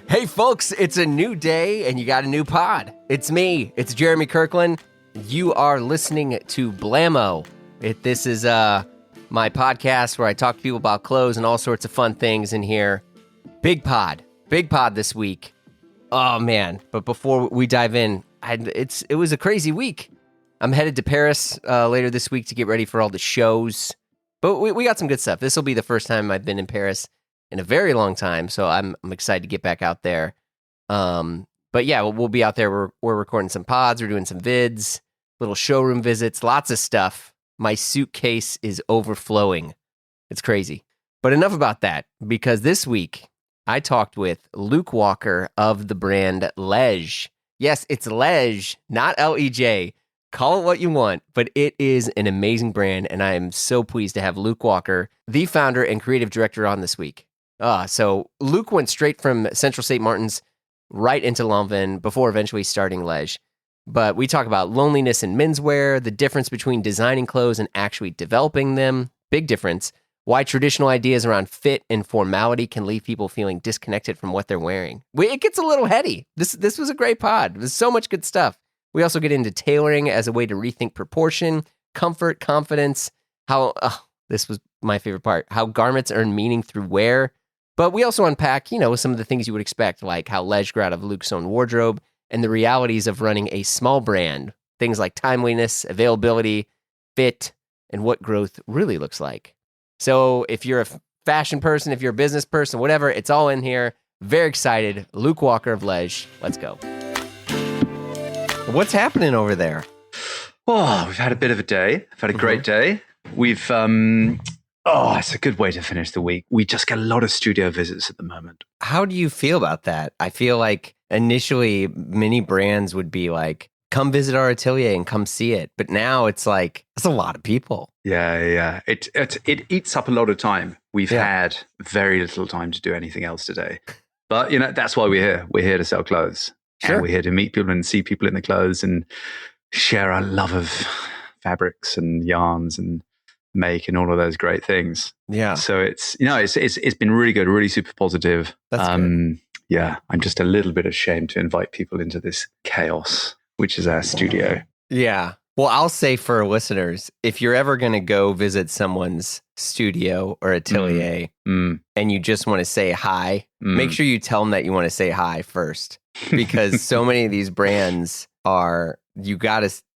Hey folks, it's a new day and you got a new pod. It's me, it's Jeremy Kirkland. You are listening to Blammo. This is my podcast where I talk to people about clothes and all sorts of fun things in here. Big pod this week. Oh man, but before we dive in, it was a crazy week. I'm headed to Paris later this week to get ready for all the shows. But we got some good stuff. This will be the first time I've been in Paris in a very long time, so I'm excited to get back out there. But yeah, we'll be out there. We're recording some pods. We're doing some vids, little showroom visits, lots of stuff. My suitcase is overflowing. It's crazy. But enough about that, because this week I talked with Luke Walker of the brand L.E.J. Yes, it's L.E.J, not L.E.J. Call it what you want, but it is an amazing brand, and I am so pleased to have Luke Walker, the founder and creative director, on this week. So Luke went straight from Central St. Martin's right into LANVIN before eventually starting L.E.J. But we talk about loneliness in menswear, the difference between designing clothes and actually developing them, big difference, why traditional ideas around fit and formality can leave people feeling disconnected from what they're wearing. It gets a little heady. This was a great pod. There's so much good stuff. We also get into tailoring as a way to rethink proportion, comfort, confidence, this was my favorite part, how garments earn meaning through wear. But we also unpack, some of the things you would expect, like how L.E.J grew out of Luke's own wardrobe and the realities of running a small brand, things like timeliness, availability, fit, and what growth really looks like. So if you're a fashion person, if you're a business person, whatever, it's all in here. Very excited. Luke Walker of L.E.J. Let's go. What's happening over there? Oh, we've had a bit of a day. I've had a great day. We've, it's a good way to finish the week. We just get a lot of studio visits at the moment. How do you feel about that? I feel like initially many brands would be like, come visit our atelier and come see it. But now it's like, that's a lot of people. Yeah. It eats up a lot of time. We've had very little time to do anything else today. But, that's why we're here. We're here to sell clothes. Sure. And we're here to meet people and see people in the clothes and share our love of fabrics and yarns and make and all of those great things. Yeah. So it's been really good, really super positive. That's good. Yeah, I'm just a little bit ashamed to invite people into this chaos, which is our studio. Yeah. Well, I'll say for listeners, if you're ever going to go visit someone's studio or atelier and you just want to say hi, make sure you tell them that you want to say hi first, because so many of these brands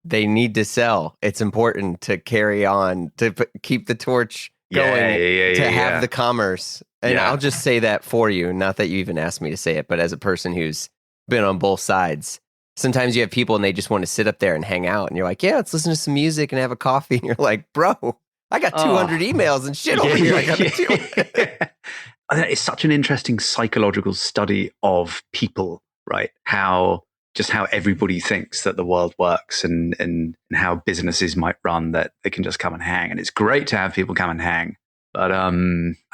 they need to sell. It's important to carry on, to keep the torch going, have the commerce. And I'll just say that for you, not that you even asked me to say it, but as a person who's been on both sides. Sometimes you have people and they just want to sit up there and hang out. And you're like, yeah, let's listen to some music and have a coffee. And you're like, bro, I got 200 emails and shit over here. I got to do. It's such an interesting psychological study of people, right? How everybody thinks that the world works and how businesses might run, that they can just come and hang. And it's great to have people come and hang. But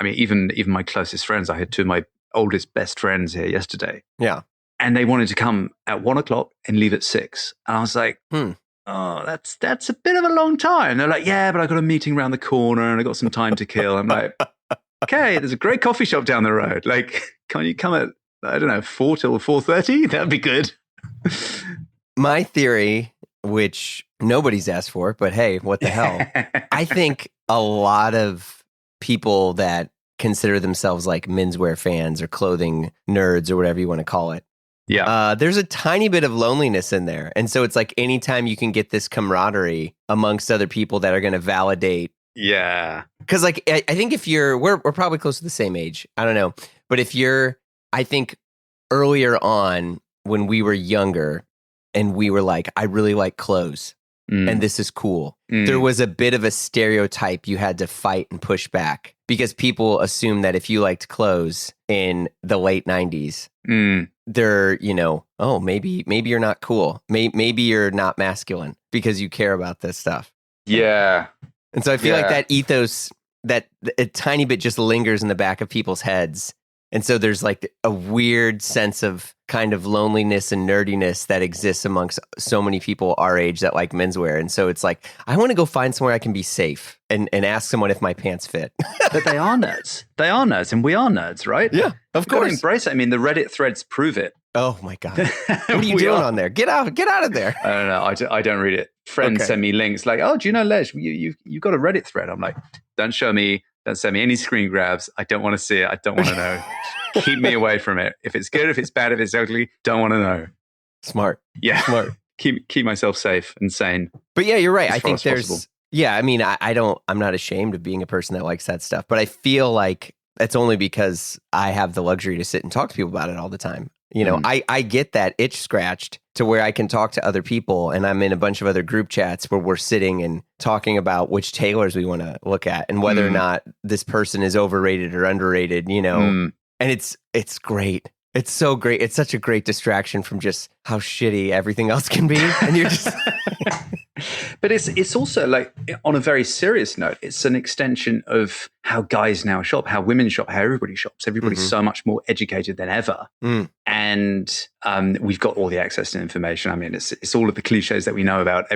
even my closest friends, I had two of my oldest best friends here yesterday. Yeah. And they wanted to come at 1:00 and leave at 6. And I was like, oh, that's a bit of a long time. They're like, yeah, but I got a meeting around the corner and I got some time to kill. I'm like, okay, there's a great coffee shop down the road. Like, can't you come at, I don't know, 4 till 4:30? That'd be good. My theory, which nobody's asked for, but hey, what the hell? I think a lot of people that consider themselves like menswear fans or clothing nerds or whatever you want to call it, there's a tiny bit of loneliness in there. And so it's like anytime you can get this camaraderie amongst other people that are going to validate. Yeah. Because like, I think if we're probably close to the same age. I don't know. But I think earlier on when we were younger and we were like, I really like clothes and this is cool. There was a bit of a stereotype you had to fight and push back because people assume that if you liked clothes in the late 90s, they're, maybe you're not cool. Maybe you're not masculine because you care about this stuff. Yeah. And so I feel like that ethos, that a tiny bit just lingers in the back of people's heads And so there's like a weird sense of kind of loneliness and nerdiness that exists amongst so many people our age that like menswear. And so it's like, I want to go find somewhere I can be safe and ask someone if my pants fit. But they are nerds. They are nerds, and we are nerds, right? Yeah, of course. Embrace it. I mean, the Reddit threads prove it. Oh my God. What are you doing on there? Get out of there. I don't know. I don't read it. Friends send me links like, oh, do you know L.E.J? You got a Reddit thread. I'm like, don't show me. Don't send me any screen grabs. I don't want to see it. I don't want to know. Keep me away from it. If it's good, if it's bad, if it's ugly, don't want to know. Smart. Yeah. Smart. Keep myself safe and sane. But yeah, you're right. I think there's, possible. yeah, I mean, I'm not ashamed of being a person that likes that stuff, but I feel like it's only because I have the luxury to sit and talk to people about it all the time. You know, I get that itch scratched to where I can talk to other people, and I'm in a bunch of other group chats where we're sitting and talking about which tailors we want to look at and whether or not this person is overrated or underrated, you know, and it's great. It's so great. It's such a great distraction from just how shitty everything else can be. And you're just... But it's also like, on a very serious note, it's an extension of how guys now shop, how women shop, how everybody shops. Everybody's so much more educated than ever. And we've got all the access to information. I mean, it's all of the cliches that we know about.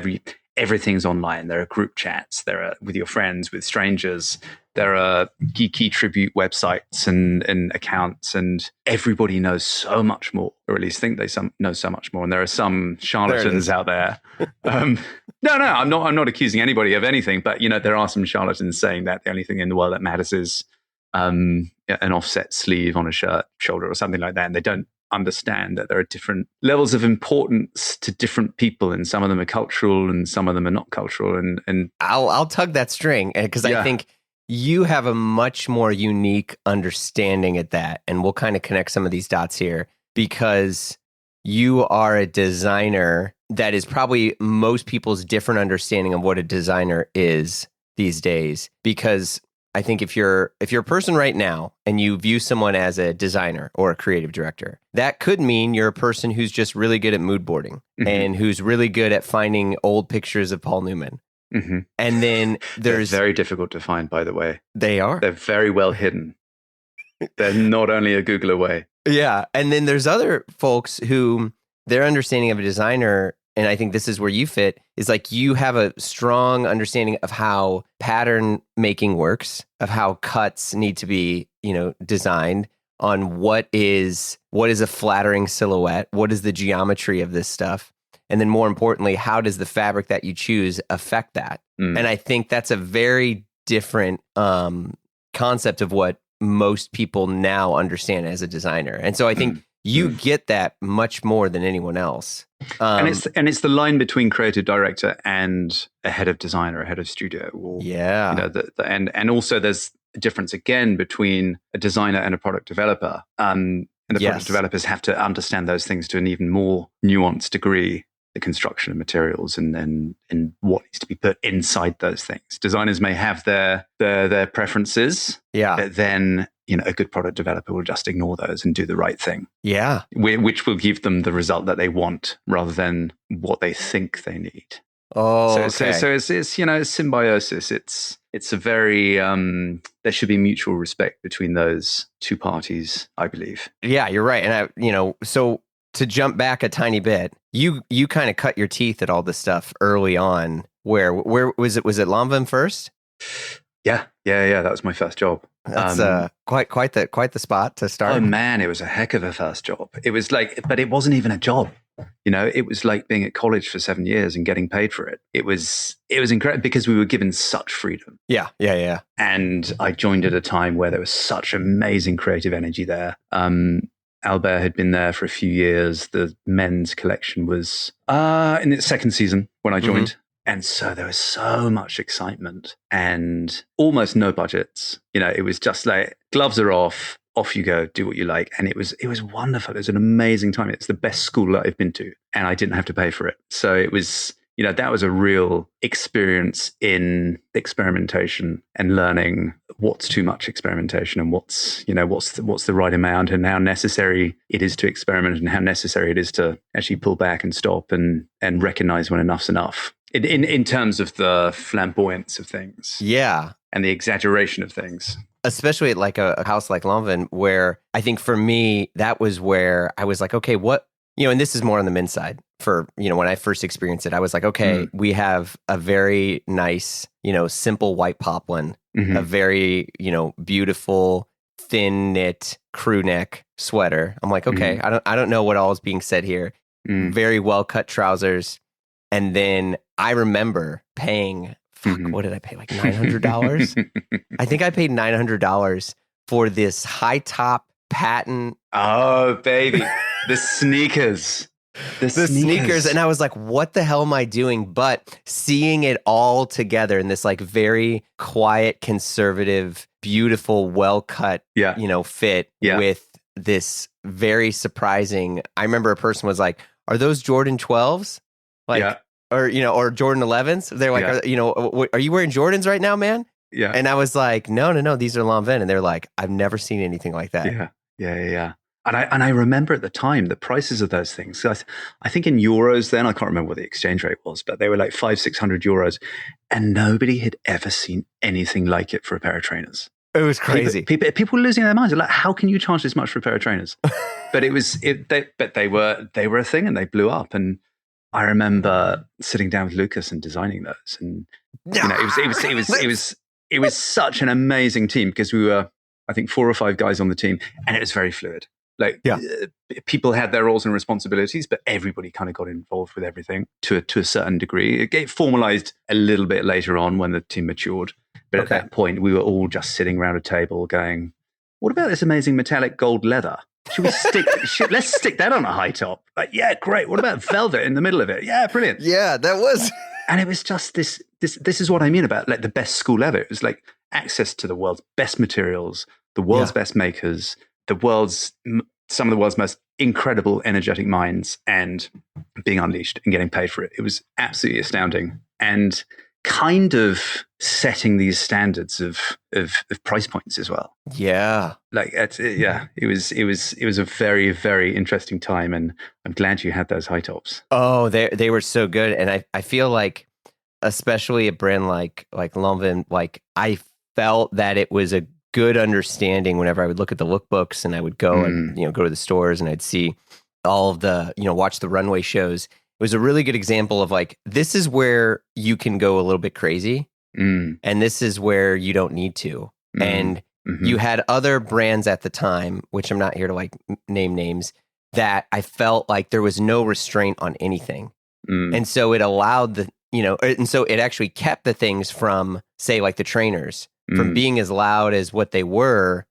Everything's online. There are group chats. There are with your friends, with strangers. There are geeky tribute websites and accounts, and everybody knows so much more, or at least think they know so much more. And there are some charlatans out there. No, I'm not accusing anybody of anything, but there are some charlatans saying that the only thing in the world that matters is an offset sleeve on a shirt shoulder or something like that, and they don't understand that there are different levels of importance to different people, and some of them are cultural and some of them are not cultural. And I'll tug that string because I think you have a much more unique understanding at that, and we'll kind of connect some of these dots here because you are a designer that is probably most people's different understanding of what a designer is these days. Because I think if you're a person right now and you view someone as a designer or a creative director, that could mean you're a person who's just really good at mood boarding and who's really good at finding old pictures of Paul Newman. And then they're very difficult to find, by the way. They are. They're very well hidden. They're not only a Google away. Yeah. And then there's other folks who their understanding of a designer, and I think this is where you fit, is like you have a strong understanding of how pattern making works, of how cuts need to be, designed, on what is a flattering silhouette, what is the geometry of this stuff. And then more importantly, how does the fabric that you choose affect that? And I think that's a very different concept of what most people now understand as a designer. And so I think you get that much more than anyone else. And it's the line between creative director and a head of design or a head of studio. Or, and also there's a difference again between a designer and a product developer. And the product developers have to understand those things to an even more nuanced degree. The construction of materials and what needs to be put inside those things. Designers may have their preferences, but then a good product developer will just ignore those and do the right thing. Yeah, which will give them the result that they want rather than what they think they need. Oh, so okay. it's symbiosis. It's a very there should be mutual respect between those two parties, I believe. Yeah, you're right, and so. To jump back a tiny bit, you kind of cut your teeth at all this stuff early on. Where was it? Was it LANVIN first? Yeah. That was my first job. That's quite the spot to start. Oh man, it was a heck of a first job. It was like, but it wasn't even a job. It was like being at college for 7 years and getting paid for it. It was incredible because we were given such freedom. Yeah. And I joined at a time where there was such amazing creative energy there. L.E.J had been there for a few years. The men's collection was in its second season when I joined. And so there was so much excitement and almost no budgets. It was just like gloves are off you go, do what you like. And it was wonderful. It was an amazing time. It's the best school that I've been to and I didn't have to pay for it. So it was, that was a real experience in experimentation and learning what's too much experimentation and what's the right amount and how necessary it is to experiment and how necessary it is to actually pull back and stop and recognize when enough's enough in terms of the flamboyance of things. Yeah. And the exaggeration of things. especially at like a house like LANVIN, where I think for me, that was where I was like, okay, what, and this is more on the men's side for, when I first experienced it, I was like, okay, we have a very nice, simple white poplin, a very, beautiful, thin knit crew neck sweater. I'm like, okay, I don't know what all is being said here. Very well cut trousers. And then I remember paying, what did I pay? Like $900? I think I paid $900 for this high top patent. Oh, baby. The sneakers. The sneakers. And I was like, what the hell am I doing? But seeing it all together in this like very quiet, conservative, beautiful, well-cut, fit with this very surprising. I remember a person was like, are those Jordan 12s? Like, or Jordan 11s? They're like, are you wearing Jordans right now, man? Yeah. And I was like, no, these are LANVIN. And they're like, I've never seen anything like that. Yeah. And I remember at the time the prices of those things. So I think in euros then, I can't remember what the exchange rate was, but they were like 500-600 euros, and nobody had ever seen anything like it for a pair of trainers. It was crazy. People were losing their minds. They're like, how can you charge this much for a pair of trainers? But they were a thing, and they blew up. And I remember sitting down with Lucas and designing those, and it was such an amazing team, because we were, I think, 4 or 5 guys on the team, and it was very fluid. Like people had their roles and responsibilities, but everybody kind of got involved with everything to a certain degree. It formalized a little bit later on when the team matured. But at that point, we were all just sitting around a table going, what about this amazing metallic gold leather? Should we let's stick that on a high top. Like, yeah, great. What about velvet in the middle of it? Yeah, brilliant. Yeah, that was. And it was just this is what I mean about like the best school ever. It was like access to the world's best materials, the world's best makers, some of the world's most incredible, energetic minds, and being unleashed and getting paid for it. It was absolutely astounding, and kind of setting these standards of price points as well. Yeah, like it was a very, very interesting time, and I'm glad you had those high tops. Oh, they were so good, and I feel like, especially a brand like LANVIN, like I felt that it was a good understanding whenever I would look at the lookbooks, and I would go and go to the stores, and I'd see all of the watch the runway shows. It was a really good example of like, this is where you can go a little bit crazy, and this is where you don't need to. And you had other brands at the time, which I'm not here to like name names, that I felt like there was no restraint on anything, and so it allowed and so it actually kept the things from, say, like the trainers, from being as loud as what they were,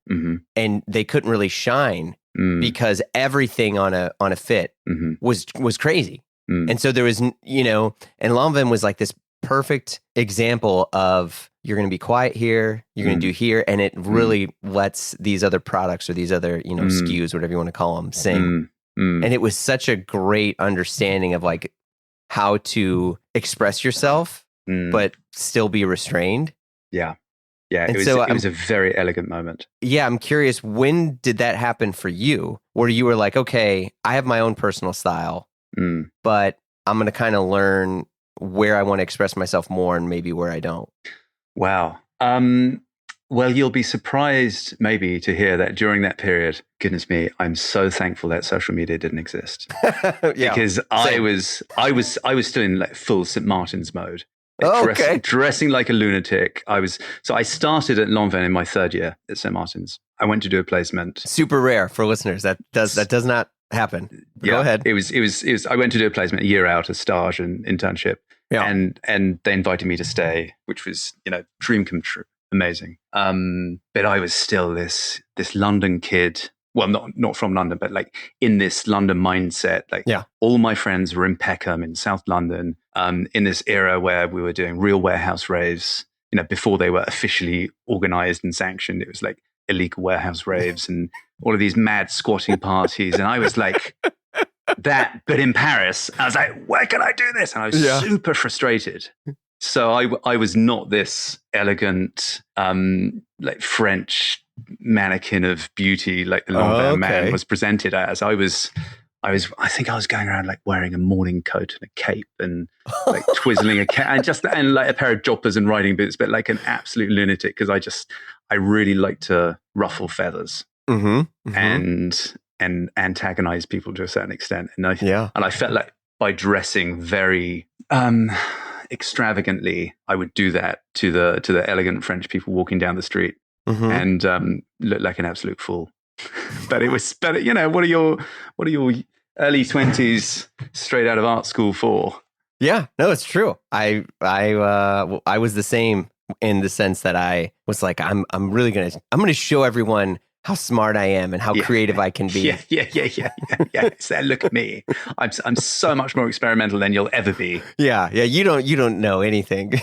and they couldn't really shine because everything on a fit was crazy. And so there was, and LANVIN was like this perfect example of, you're going to be quiet here, you're going to do here, and it really lets these other products or these other, SKUs, whatever you want to call them, sing. And it was such a great understanding of like how to express yourself, but still be restrained. Yeah. Yeah, it was a very elegant moment. Yeah, I'm curious, when did that happen for you? Where you were like, okay, I have my own personal style, but I'm going to kind of learn where I want to express myself more and maybe where I don't. Wow. Well, you'll be surprised maybe to hear that during that period, goodness me, I'm so thankful that social media didn't exist. Because I was still in like full St. Martin's mode. Dressing like a lunatic. I started at LANVIN in my 3rd year at St. Martin's. I went to do a placement. Super rare for listeners. That does not happen. Yeah, go ahead. It was. I went to do a placement, a year out, a stage and internship, and they invited me to stay, which was dream come true, amazing. But I was still this London kid. Well, not from London, but like in this London mindset. Like all my friends were in Peckham in South London, in this era where we were doing real warehouse raves, before they were officially organized and sanctioned. It was like illegal warehouse raves and all of these mad squatting parties. And I was like that, but in Paris. I was like, where can I do this? And I was super frustrated. So I was not this elegant, like French mannequin of beauty like the LANVIN man was presented as. I think I was going around like wearing a morning coat and a cape and like twizzling and like a pair of joppers and riding boots, but like an absolute lunatic, because I really like to ruffle feathers and antagonize people to a certain extent. And I felt like by dressing very extravagantly, I would do that to the elegant French people walking down the street and look like an absolute fool. But it was better, what are your early 20s straight out of art school for? Yeah, no, it's true. I was the same in the sense that I was like, I'm gonna show everyone how smart I am and how creative I can be. Yeah. So look at me. I'm so much more experimental than you'll ever be. Yeah. You don't know anything.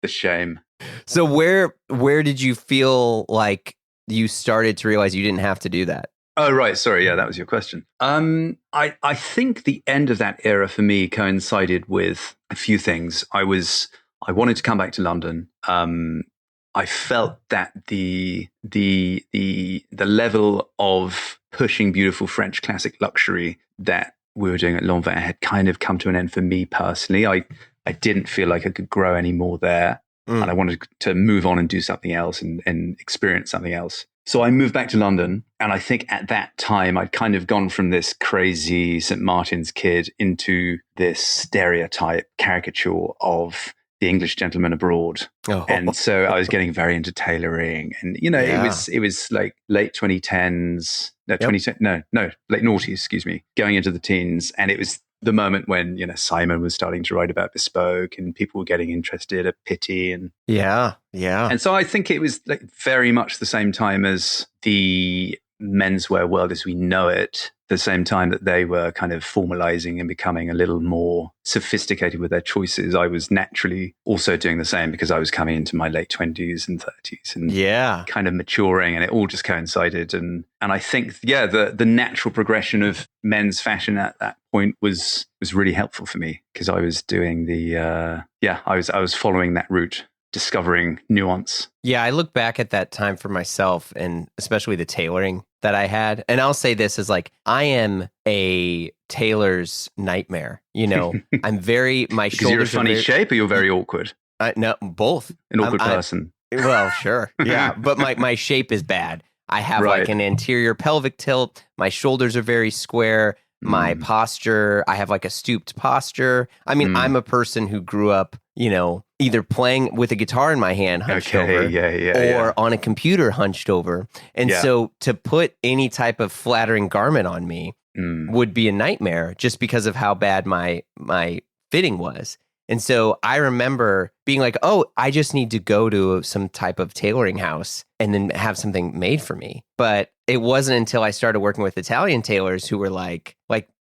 The shame. So where did you feel like you started to realize you didn't have to do that? Oh, right. Sorry. Yeah, that was your question. I think the end of that era for me coincided with a few things. I wanted to come back to London. I felt that the level of pushing beautiful French classic luxury that we were doing at LANVIN had kind of come to an end for me personally. I didn't feel like I could grow any more there. And I wanted to move on and do something else and experience something else. So I moved back to London. And I think at that time, I'd kind of gone from this crazy St. Martin's kid into this stereotype caricature of the English gentleman abroad. Oh. And so I was getting very into tailoring. And, it was like late 2010s, late noughties, excuse me, going into the teens. And it was the moment when, Simon was starting to write about bespoke and people were getting interested at Pitti. And yeah. And so I think it was like very much the same time as the menswear world as we know it, the same time that they were kind of formalizing and becoming a little more sophisticated with their choices. I was naturally also doing the same because I was coming into my late 20s and 30s and kind of maturing, and it all just coincided. And I think, the natural progression of men's fashion at that point was really helpful for me because I was doing I was following that route, discovering nuance. Yeah, I look back at that time for myself, and especially the tailoring that I had. And I'll say this is like, I am a tailor's nightmare. I'm very, my shoulders you're a funny shape or you're very awkward? No, both. An awkward person. Well, sure. Yeah. But my shape is bad. I have like an anterior pelvic tilt. My shoulders are very square. My posture, I have like a stooped posture. I mean, I'm a person who grew up, either playing with a guitar in my hand, hunched over, or on a computer hunched over. And so to put any type of flattering garment on me would be a nightmare just because of how bad my fitting was. And so I remember being like, oh, I just need to go to some type of tailoring house and then have something made for me. But it wasn't until I started working with Italian tailors who were like,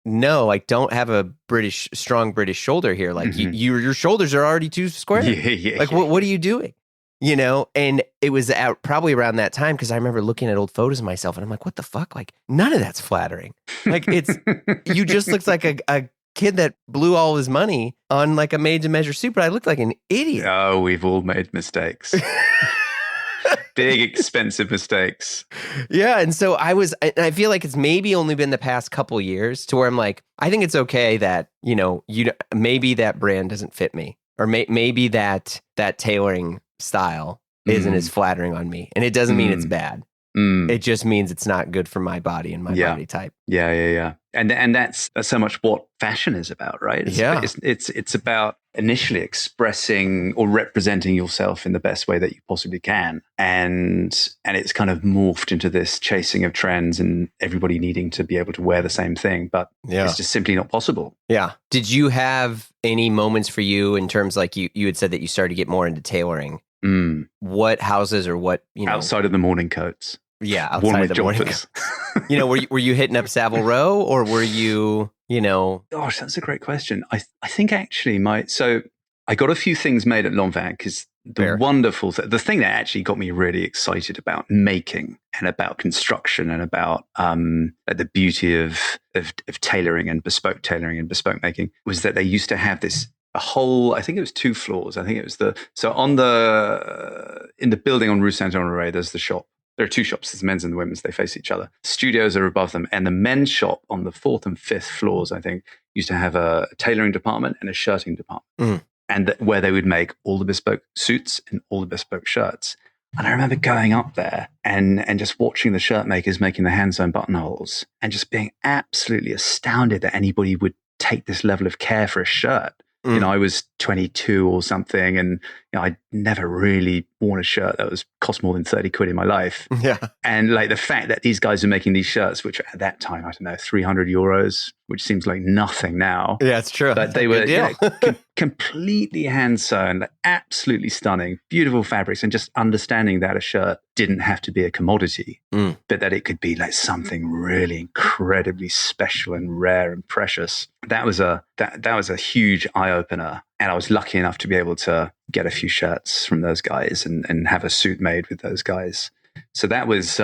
no, like don't have a strong British shoulder here. Like your shoulders are already too square. What are you doing? And it was probably around that time because I remember looking at old photos of myself and I'm like, what the fuck? Like none of that's flattering. Like you just looked like a kid that blew all his money on like a made-to-measure suit, but I looked like an idiot. Oh, we've all made mistakes. Big, expensive mistakes. Yeah, and so I feel like it's maybe only been the past couple years to where I'm like, I think it's okay that, maybe that brand doesn't fit me, or maybe that tailoring style isn't as flattering on me, and it doesn't mean it's bad. It just means it's not good for my body and my body type. Yeah. And that's so much what fashion is about, right? It's about initially expressing or representing yourself in the best way that you possibly can. And it's kind of morphed into this chasing of trends and everybody needing to be able to wear the same thing, but it's just simply not possible. Yeah. Did you have any moments for you in terms like you had said that you started to get more into tailoring? What houses or what, outside of the morning coats. Yeah, outside of the morning coats. Were you hitting up Savile Row, or were you, Gosh, that's a great question. I think actually so I got a few things made at LANVIN because the thing that actually got me really excited about making and about construction and about the beauty of tailoring and bespoke making was that they used to have a whole, I think it was 2 floors. I think it was in the building on Rue Saint-Honoré, there's the shop. There are 2 shops, there's men's and the women's, they face each other. Studios are above them. And the men's shop on the 4th and 5th floors, I think, used to have a tailoring department and a shirting department. And where they would make all the bespoke suits and all the bespoke shirts. And I remember going up there and just watching the shirt makers making the hand sewn buttonholes and just being absolutely astounded that anybody would take this level of care for a shirt. You know, I was 22 or something, and I'd never really worn a shirt that was cost more than 30 quid in my life. Yeah. And like the fact that these guys are making these shirts, which at that time, I don't know, 300 euros, which seems like nothing now. Yeah, it's true. But they were completely hand sewn, like, absolutely stunning, beautiful fabrics, and just understanding that a shirt didn't have to be a commodity, but that it could be like something really incredibly special and rare and precious. That was a huge eye opener. And I was lucky enough to be able to get a few shirts from those guys and have a suit made with those guys. So that was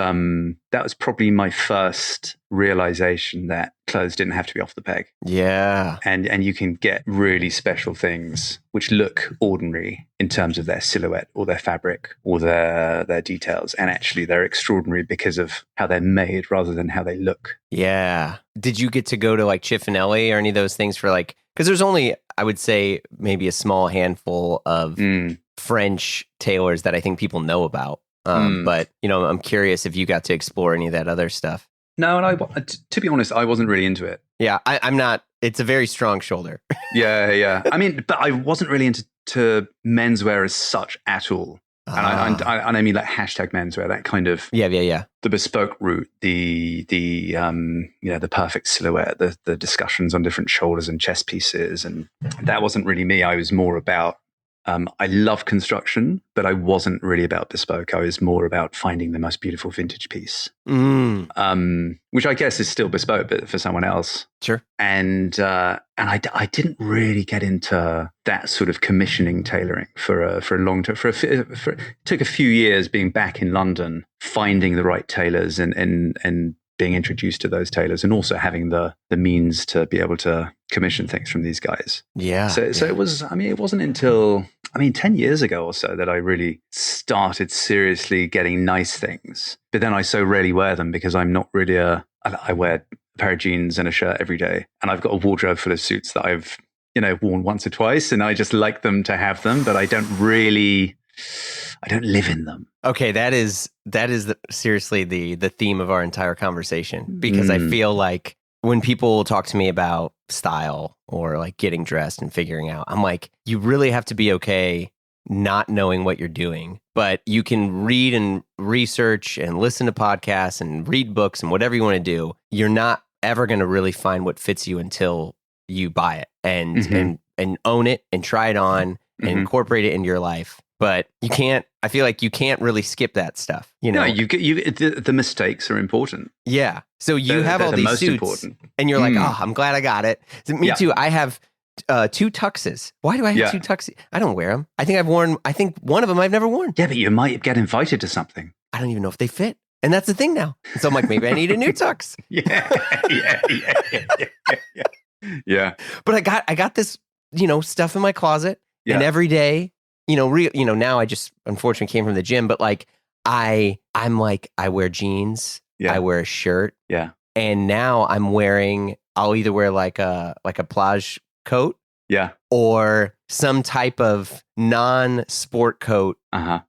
probably my first realization that clothes didn't have to be off the peg. Yeah. And you can get really special things which look ordinary in terms of their silhouette or their fabric or their details. And actually they're extraordinary because of how they're made rather than how they look. Yeah. Did you get to go to like Chiffonelli or any of those things for like, because there's only, I would say, maybe a small handful of French tailors that I think people know about. But, I'm curious if you got to explore any of that other stuff. No, and to be honest, I wasn't really into it. Yeah, I'm not. It's a very strong shoulder. Yeah. I mean, but I wasn't really into menswear as such at all. And I mean like hashtag menswear, that kind of yeah. The bespoke route, the perfect silhouette, the discussions on different shoulders and chest pieces, and that wasn't really me. I was more about I love construction, but I wasn't really about bespoke. I was more about finding the most beautiful vintage piece, which I guess is still bespoke, but for someone else. Sure. And I didn't really get into that sort of commissioning tailoring for a long time. It took a few years being back in London, finding the right tailors and being introduced to those tailors, and also having the means to be able to commission things from these guys. Yeah. So it was, it wasn't until 10 years ago or so that I really started seriously getting nice things. But then I so rarely wear them because I'm not really I wear a pair of jeans and a shirt every day. And I've got a wardrobe full of suits that I've, worn once or twice, and I just like them to have them, but I don't live in them. Okay, that is seriously the theme of our entire conversation, because I feel like when people talk to me about style or like getting dressed and figuring out, I'm like, you really have to be okay not knowing what you're doing, but you can read and research and listen to podcasts and read books and whatever you want to do. You're not ever going to really find what fits you until you buy it and own it and try it on and incorporate it into your life. But I feel like you can't really skip that stuff. No, the mistakes are important. Yeah. So you have all these suits important. And you're like, oh, I'm glad I got it. So me too. I have 2 tuxes. Why do I have 2 tuxes? I don't wear them. I think one of them I've never worn. Yeah, but you might get invited to something. I don't even know if they fit. And that's the thing now. So I'm like, maybe I need a new tux. Yeah. But I got this, stuff in my closet, and every day, now I just unfortunately came from the gym, but like I'm like, I wear jeans, I wear a shirt, and now I'll either wear like a plage coat, or some type of non-sport coat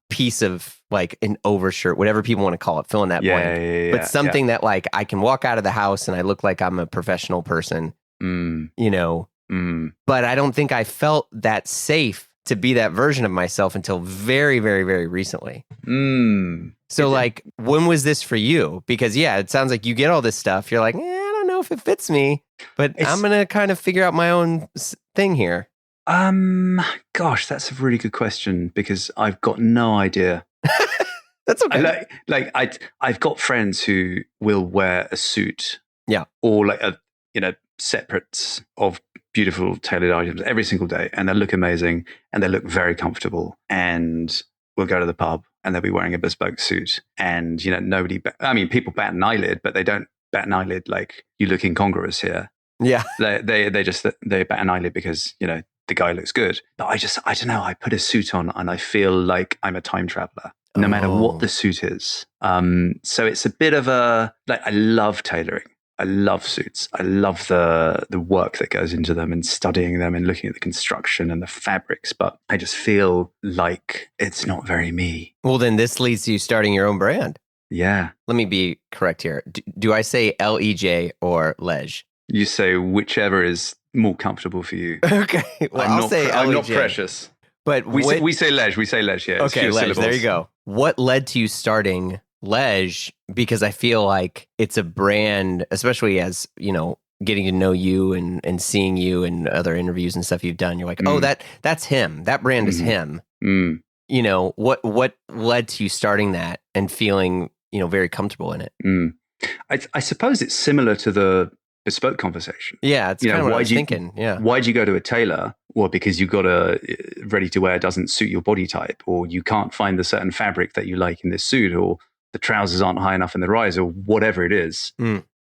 piece of like an overshirt, whatever people want to call it, fill in that blank. But something that like I can walk out of the house and I look like I'm a professional person, But I don't think I felt that safe to be that version of myself until very, very, very recently. So like, when was this for you? Because it sounds like you get all this stuff. You're like, I don't know if it fits me, but I'm going to kind of figure out my own thing here. Gosh, that's a really good question because I've got no idea. That's okay. I've got friends who will wear a suit. Yeah. Or like separates of beautiful tailored items every single day, and they look amazing and they look very comfortable, and we'll go to the pub and they'll be wearing a bespoke suit, and people bat an eyelid, but they don't bat an eyelid like you look incongruous here. Yeah. They bat an eyelid because the guy looks good. But I don't know, I put a suit on and I feel like I'm a time traveler no matter what the suit is. So it's a bit of I love tailoring. I love suits. I love the work that goes into them and studying them and looking at the construction and the fabrics. But I just feel like it's not very me. Well, then this leads to you starting your own brand. Yeah. Let me be correct here. Do I say L.E.J. or L.E.J? You say whichever is more comfortable for you. Okay. Well, I'll say L.E.J. I'm not precious. But we say L.E.J. We say L.E.J. Yeah. Okay, L.E.J. There you go. What led to you starting L.E.J? Because I feel like it's a brand, especially as, getting to know you and seeing you and other interviews and stuff you've done. You're like, oh, that's him. That brand is him. What led to you starting that and feeling, very comfortable in it? I suppose it's similar to the bespoke conversation. Yeah, it's kind of what I was thinking. Yeah. Why'd you go to a tailor? Well, because you got a ready to wear doesn't suit your body type, or you can't find the certain fabric that you like in this suit, or the trousers aren't high enough in the rise, or whatever it is.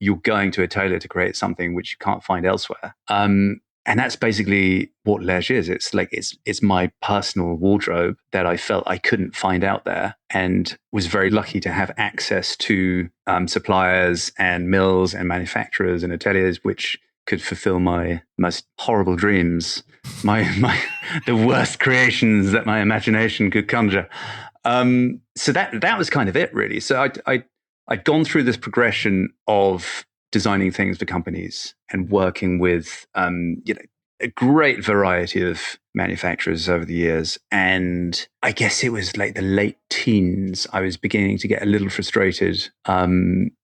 You're going to a tailor to create something which you can't find elsewhere. And that's basically what L.E.J is. It's like it's my personal wardrobe that I felt I couldn't find out there, and was very lucky to have access to suppliers and mills and manufacturers and ateliers which could fulfill my most horrible dreams, the worst creations that my imagination could conjure. So that was kind of it, really. So I'd gone through this progression of designing things for companies and working with a great variety of manufacturers over the years. And I guess it was like the late teens, I was beginning to get a little frustrated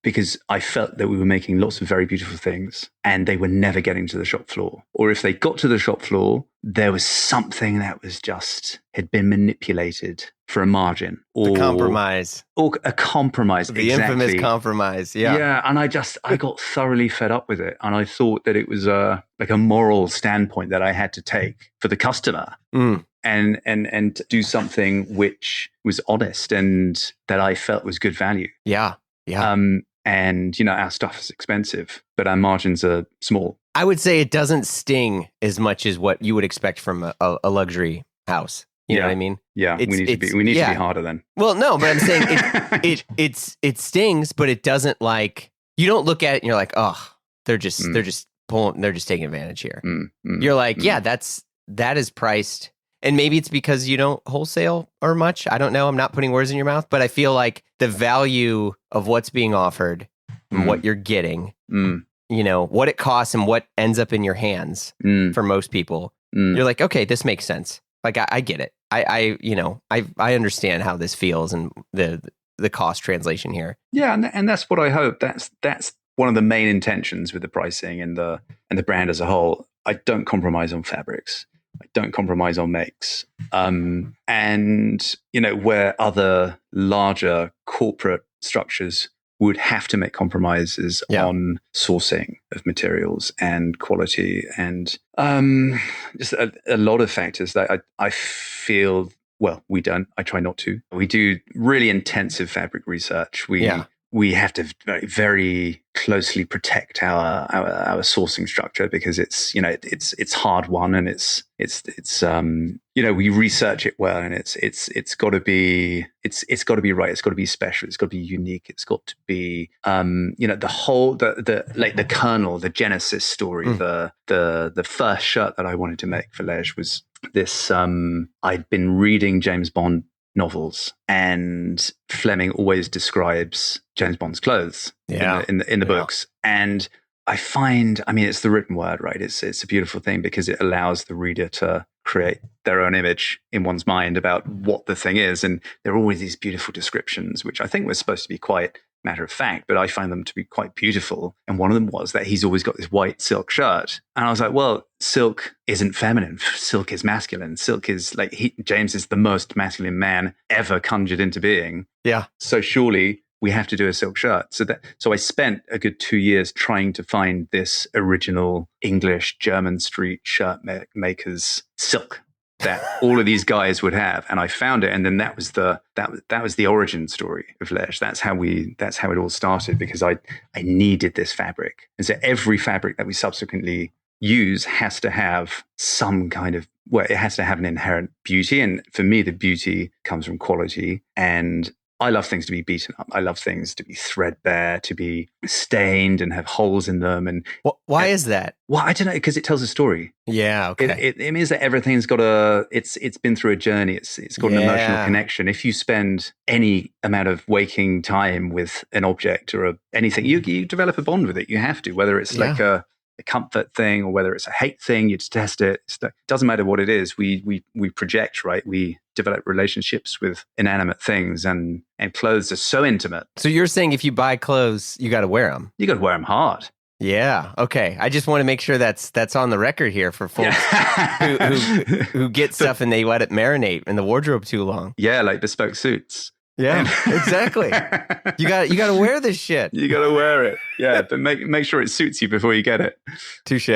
because I felt that we were making lots of very beautiful things and they were never getting to the shop floor. Or if they got to the shop floor, there was something that was just had been manipulated for a margin. Or the compromise. Or a compromise. The infamous compromise. Yeah. Yeah. And I got thoroughly fed up with it. And I thought that it was like a moral standpoint that I had to take for the customer and do something which was honest and that I felt was good value. Yeah. Yeah. And, our stuff is expensive, but our margins are small. I would say it doesn't sting as much as what you would expect from a luxury house. You know what I mean? Yeah, we need to be harder then. Well, no, but I'm saying it stings, but it doesn't you don't look at it and you're like, oh, they're just taking advantage here. You're like, yeah, that is priced, and maybe it's because you don't wholesale or much. I don't know. I'm not putting words in your mouth, but I feel like the value of what's being offered and what you're getting, what it costs and what ends up in your hands for most people, you're like, okay, this makes sense. Like I get it. I understand how this feels and the cost translation here. Yeah, and that's what I hope. That's one of the main intentions with the pricing and the brand as a whole. I don't compromise on fabrics. I don't compromise on makes. And where other larger corporate structures would have to make compromises on sourcing of materials and quality and just a lot of factors that I feel, well, we don't. I try not to. We do really intensive fabric research. We have to very, very closely protect our sourcing structure because it's hard won and it's we research it well and it's got to be right. It's got to be special. It's got to be unique. It's got to be the whole the kernel, the genesis story. The first shirt that I wanted to make for L.E.J was this. I'd been reading James Bond novels, and Fleming always describes James Bond's clothes in the books. And I find, it's the written word, right? It's a beautiful thing because it allows the reader to create their own image in one's mind about what the thing is. And there are always these beautiful descriptions, which I think were supposed to be quite matter of fact, but I find them to be quite beautiful. And one of them was that he's always got this white silk shirt. And I was like, well, silk isn't feminine. Silk is masculine. Silk is James is the most masculine man ever conjured into being. Yeah. So surely we have to do a silk shirt. So I spent a good 2 years trying to find this original English German street shirt makers silk that all of these guys would have, and I found it, and then that was the origin story of L.E.J. That's how it all started, because I needed this fabric, and so every fabric that we subsequently use has to have some kind of, well, it has to have an inherent beauty, and for me the beauty comes from quality, and I love things to be beaten up. I love things to be threadbare, to be stained and have holes in them. And why is that? Well, I don't know, because it tells a story. Yeah, okay. It means that everything's got it's been through a journey. It's got an emotional connection. If you spend any amount of waking time with an object or anything, you develop a bond with it. You have to, whether it's like a comfort thing or whether it's a hate thing. You just test it. It doesn't matter what it is. We project, right? We develop relationships with inanimate things, and clothes are so intimate. So you're saying if you buy clothes, you got to wear them. You got to wear them hard. Yeah. Okay. I just want to make sure that's on the record here for folks who get stuff and they let it marinate in the wardrobe too long. Yeah, like bespoke suits. Yeah, exactly. You got to wear this shit. You got to wear it. Yeah, but make sure it suits you before you get it. Touche.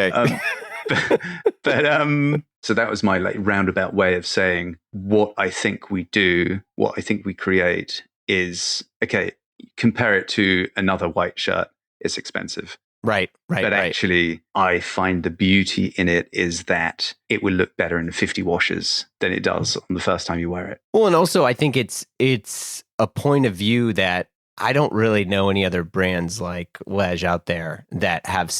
So that was my like roundabout way of saying what I think we do, what I think we create is okay. Compare it to another white shirt. It's expensive. Right. But actually, I find the beauty in it is that it will look better in 50 washes than it does on the first time you wear it. Well, and also I think it's a point of view that I don't really know any other brands like L.E.J out there that have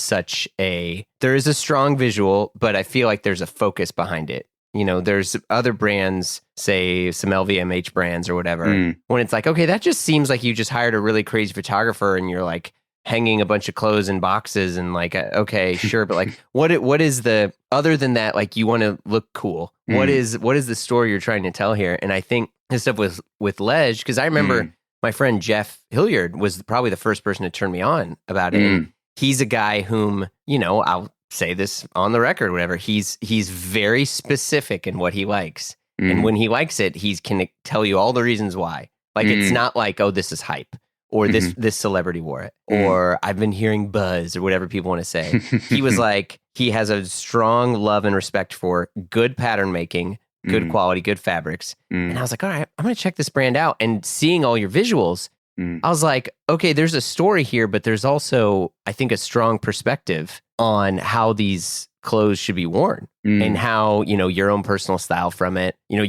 there is a strong visual, but I feel like there's a focus behind it. You know, there's other brands, say some LVMH brands or whatever, when it's like, okay, that just seems like you just hired a really crazy photographer and you're like, hanging a bunch of clothes in boxes and like, okay, sure. But like, what is the, other than that, like you want to look cool. What is the story you're trying to tell here? And I think this stuff with L.E.J, because I remember my friend Jeff Hilliard was probably the first person to turn me on about it. And he's a guy whom, you know, I'll say this on the record, whatever. He's very specific in what he likes. And when he likes it, he can tell you all the reasons why. Like, it's not like, oh, this is hype. Or this celebrity wore it, or I've been hearing buzz, or whatever people want to say. He was like, he has a strong love and respect for good pattern making, good quality, good fabrics. And I was like, all right, I'm going to check this brand out. And seeing all your visuals, I was like, okay, there's a story here, but there's also, I think, a strong perspective on how these clothes should be worn and how, you know, your own personal style from it. You know,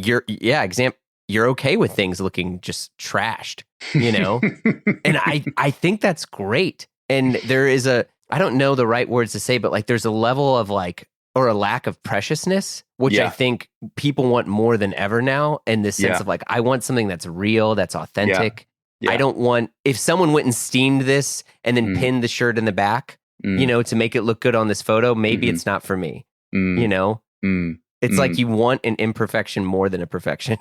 you're okay with things looking just trashed, you know? And I think that's great. And there is I don't know the right words to say, but like there's a level of like, or a lack of preciousness, which I think people want more than ever now, in this sense of like, I want something that's real, that's authentic. I don't want, if someone went and steamed this and then pinned the shirt in the back, you know, to make it look good on this photo, maybe it's not for me, you know? It's like you want an imperfection more than a perfection.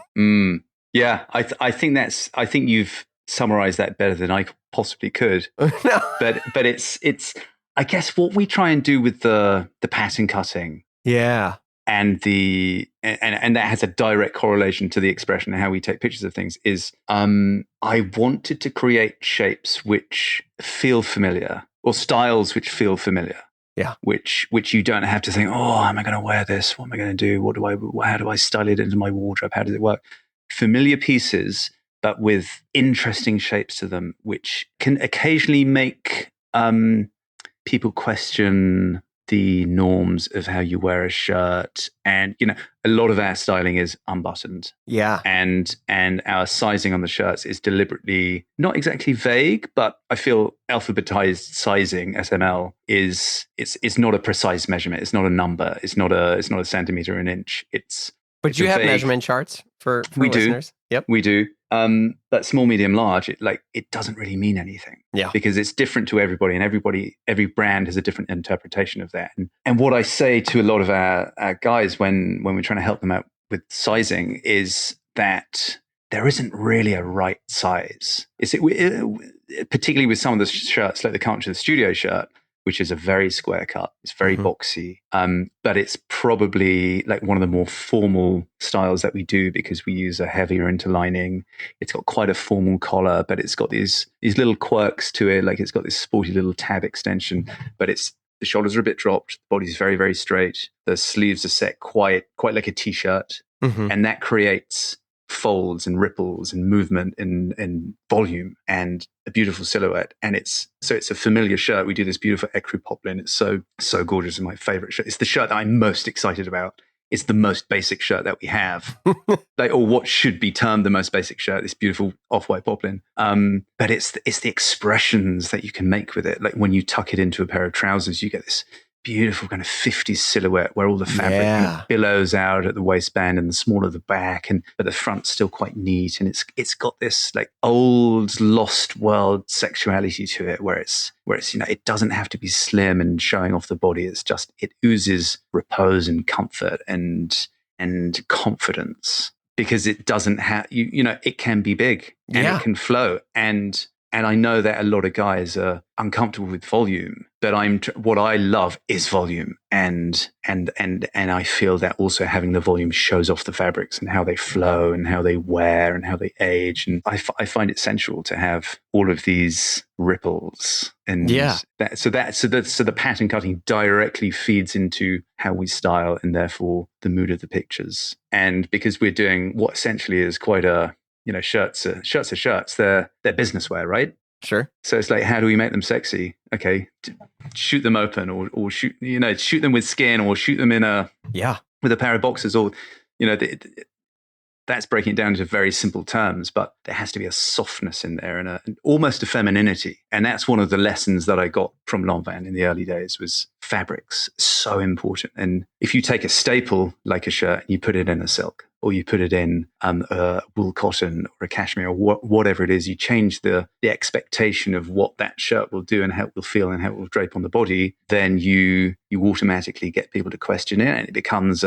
Yeah, I think you've summarized that better than I possibly could. No. But it's I guess what we try and do with the pattern cutting. Yeah. And and that has a direct correlation to the expression and how we take pictures of things is I wanted to create shapes which feel familiar, or styles which feel familiar. Yeah. Which you don't have to think, oh, am I going to wear this? What am I going to do? How do I style it into my wardrobe? How does it work? Familiar pieces, but with interesting shapes to them, which can occasionally make people question the norms of how you wear a shirt. And, you know, a lot of our styling is unbuttoned. Yeah. And our sizing on the shirts is deliberately not exactly vague, but I feel alphabetized sizing, SML, it's not a precise measurement. It's not a number. It's not a centimeter or an inch. But you have measurement charts for listeners. Yep. We do. But small, medium, large, it doesn't really mean anything. Yeah. Because it's different to everybody, and every brand has a different interpretation of that. And what I say to a lot of our guys when we're trying to help them out with sizing is that there isn't really a right size. Particularly with some of the shirts, like the Come to the Studio shirt, which is a very square cut. It's very boxy, but it's probably like one of the more formal styles that we do because we use a heavier interlining. It's got quite a formal collar, but it's got these little quirks to it. Like it's got this sporty little tab extension, but the shoulders are a bit dropped. The body's very, very straight. The sleeves are set quite like a t-shirt, and that creates folds and ripples and movement and volume and a beautiful silhouette. And it's a familiar shirt. We do this beautiful ecru poplin. It's so gorgeous and my favorite shirt. It's the shirt that I'm most excited about it's the most basic shirt that we have, or what should be termed the most basic shirt, this beautiful off-white poplin. But it's the expressions that you can make with it. Like when you tuck it into a pair of trousers, you get this beautiful kind of 50s silhouette where all the fabric kind of billows out at the waistband and the smaller the back, but the front's still quite neat, and it's got this like old lost world sexuality to it where it's it doesn't have to be slim and showing off the body. It's just, it oozes repose and comfort and confidence, because it doesn't have it can be big and it can flow, and I know that a lot of guys are uncomfortable with volume, but what I love is volume, and I feel that also having the volume shows off the fabrics and how they flow and how they wear and how they age, and I find it sensual to have all of these ripples, and so the pattern cutting directly feeds into how we style and therefore the mood of the pictures, and because we're doing what essentially is quite a shirts are shirts. They're business wear, right? Sure. So it's like, how do we make them sexy? Okay, shoot them open, or shoot them with skin, or shoot them with a pair of boxers, or that's breaking it down into very simple terms. But there has to be a softness in there and almost a femininity, and that's one of the lessons that I got from LANVIN in the early days. Was fabrics so important, and if you take a staple like a shirt and you put it in a silk, or you put it in wool cotton or a cashmere, or whatever it is, you change the expectation of what that shirt will do and how it will feel and how it will drape on the body, then you automatically get people to question it, and it becomes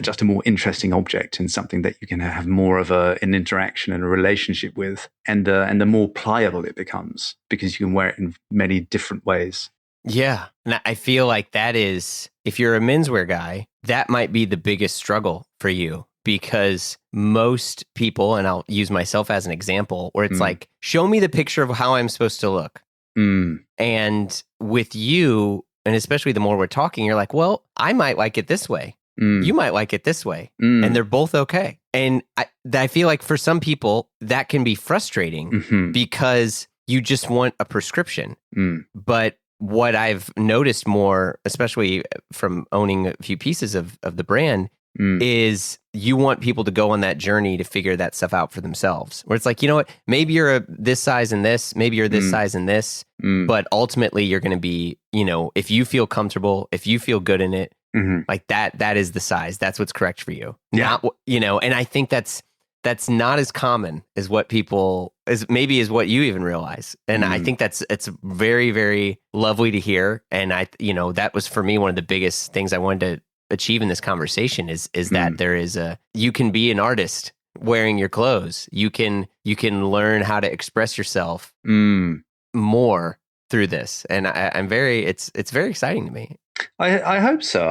just a more interesting object and something that you can have more of an interaction and a relationship with, and the more pliable it becomes, because you can wear it in many different ways. Yeah. And I feel like that is, if you're a menswear guy, that might be the biggest struggle for you, because most people, and I'll use myself as an example, where it's like, show me the picture of how I'm supposed to look. And with you, and especially the more we're talking, you're like, well, I might like it this way. You might like it this way. And they're both okay. And I feel like for some people that can be frustrating because you just want a prescription. But what I've noticed more, especially from owning a few pieces of the brand, is you want people to go on that journey to figure that stuff out for themselves. Where it's like, you know what, maybe you're this size in this, maybe you're this size in this, but ultimately you're going to be, if you feel comfortable, if you feel good in it, like that is the size. That's what's correct for you. Yeah. Not, and I think that's not as common as what people is what you even realize. And I think it's very, very lovely to hear. And that was for me one of the biggest things I wanted to achieve in this conversation is that there is you can be an artist wearing your clothes. You can learn how to express yourself more through this. And it's very exciting to me. I hope so.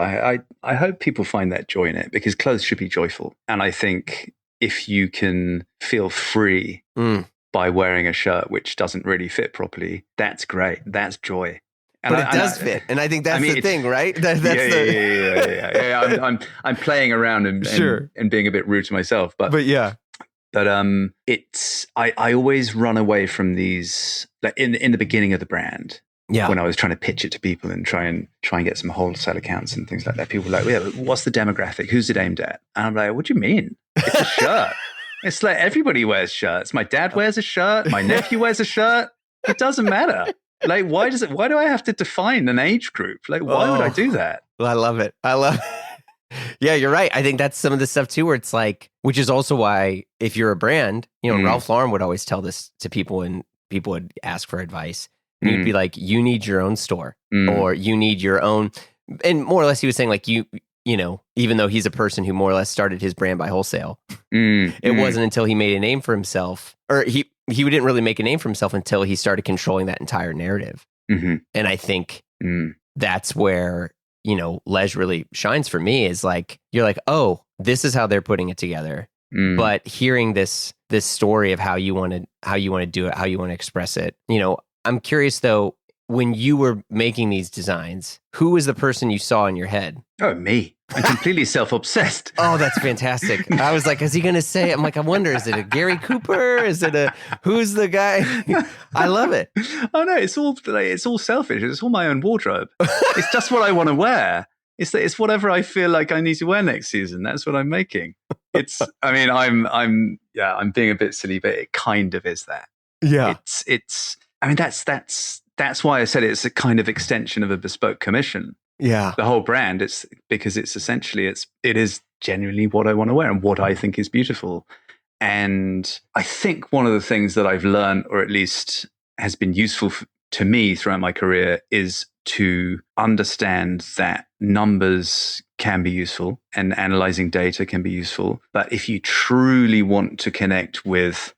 I hope people find that joy in it, because clothes should be joyful. And I think if you can feel free by wearing a shirt which doesn't really fit properly, that's great. That's joy. And it does fit, and I think that's the thing, right? Yeah. I'm playing around and being a bit rude to myself, but yeah. But I always run away from these, like in the beginning of the brand. Yeah. When I was trying to pitch it to people and try and get some wholesale accounts and things like that, people were like, "Yeah, what's the demographic? Who's it aimed at?" And I'm like, "What do you mean? It's a shirt. It's like everybody wears shirts. My dad wears a shirt. My nephew wears a shirt. It doesn't matter. Like, why do I have to define an age group? Like, why would I do that?" Well, I love it. Yeah, you're right. I think that's some of the stuff too, where it's like, which is also why if you're a brand, Ralph Lauren would always tell this to people, and people would ask for advice. And you'd be like, you need your own store, or you need your own, and more or less he was saying like, even though he's a person who more or less started his brand by wholesale, it wasn't until he made a name for himself, or he didn't really make a name for himself until he started controlling that entire narrative. And I think that's where, L.E.J really shines for me, is like, you're like, oh, this is how they're putting it together. But hearing this story of how you want to do it, how you want to express it, I'm curious though, when you were making these designs, who was the person you saw in your head? Oh, me. I'm completely self-obsessed. Oh, that's fantastic. I was like, is he going to say, I'm like, I wonder, is it a Gary Cooper? Is it who's the guy? I love it. Oh no, it's all selfish. It's all my own wardrobe. It's just what I want to wear. It's whatever I feel like I need to wear next season. That's what I'm making. I mean, I'm being a bit silly, but it kind of is that. Yeah. I mean, that's why I said it's a kind of extension of a bespoke commission. Yeah. The whole brand, it's because it is genuinely what I want to wear and what I think is beautiful. And I think one of the things that I've learned, or at least has been useful to me throughout my career, is to understand that numbers can be useful and analyzing data can be useful. But if you truly want to connect with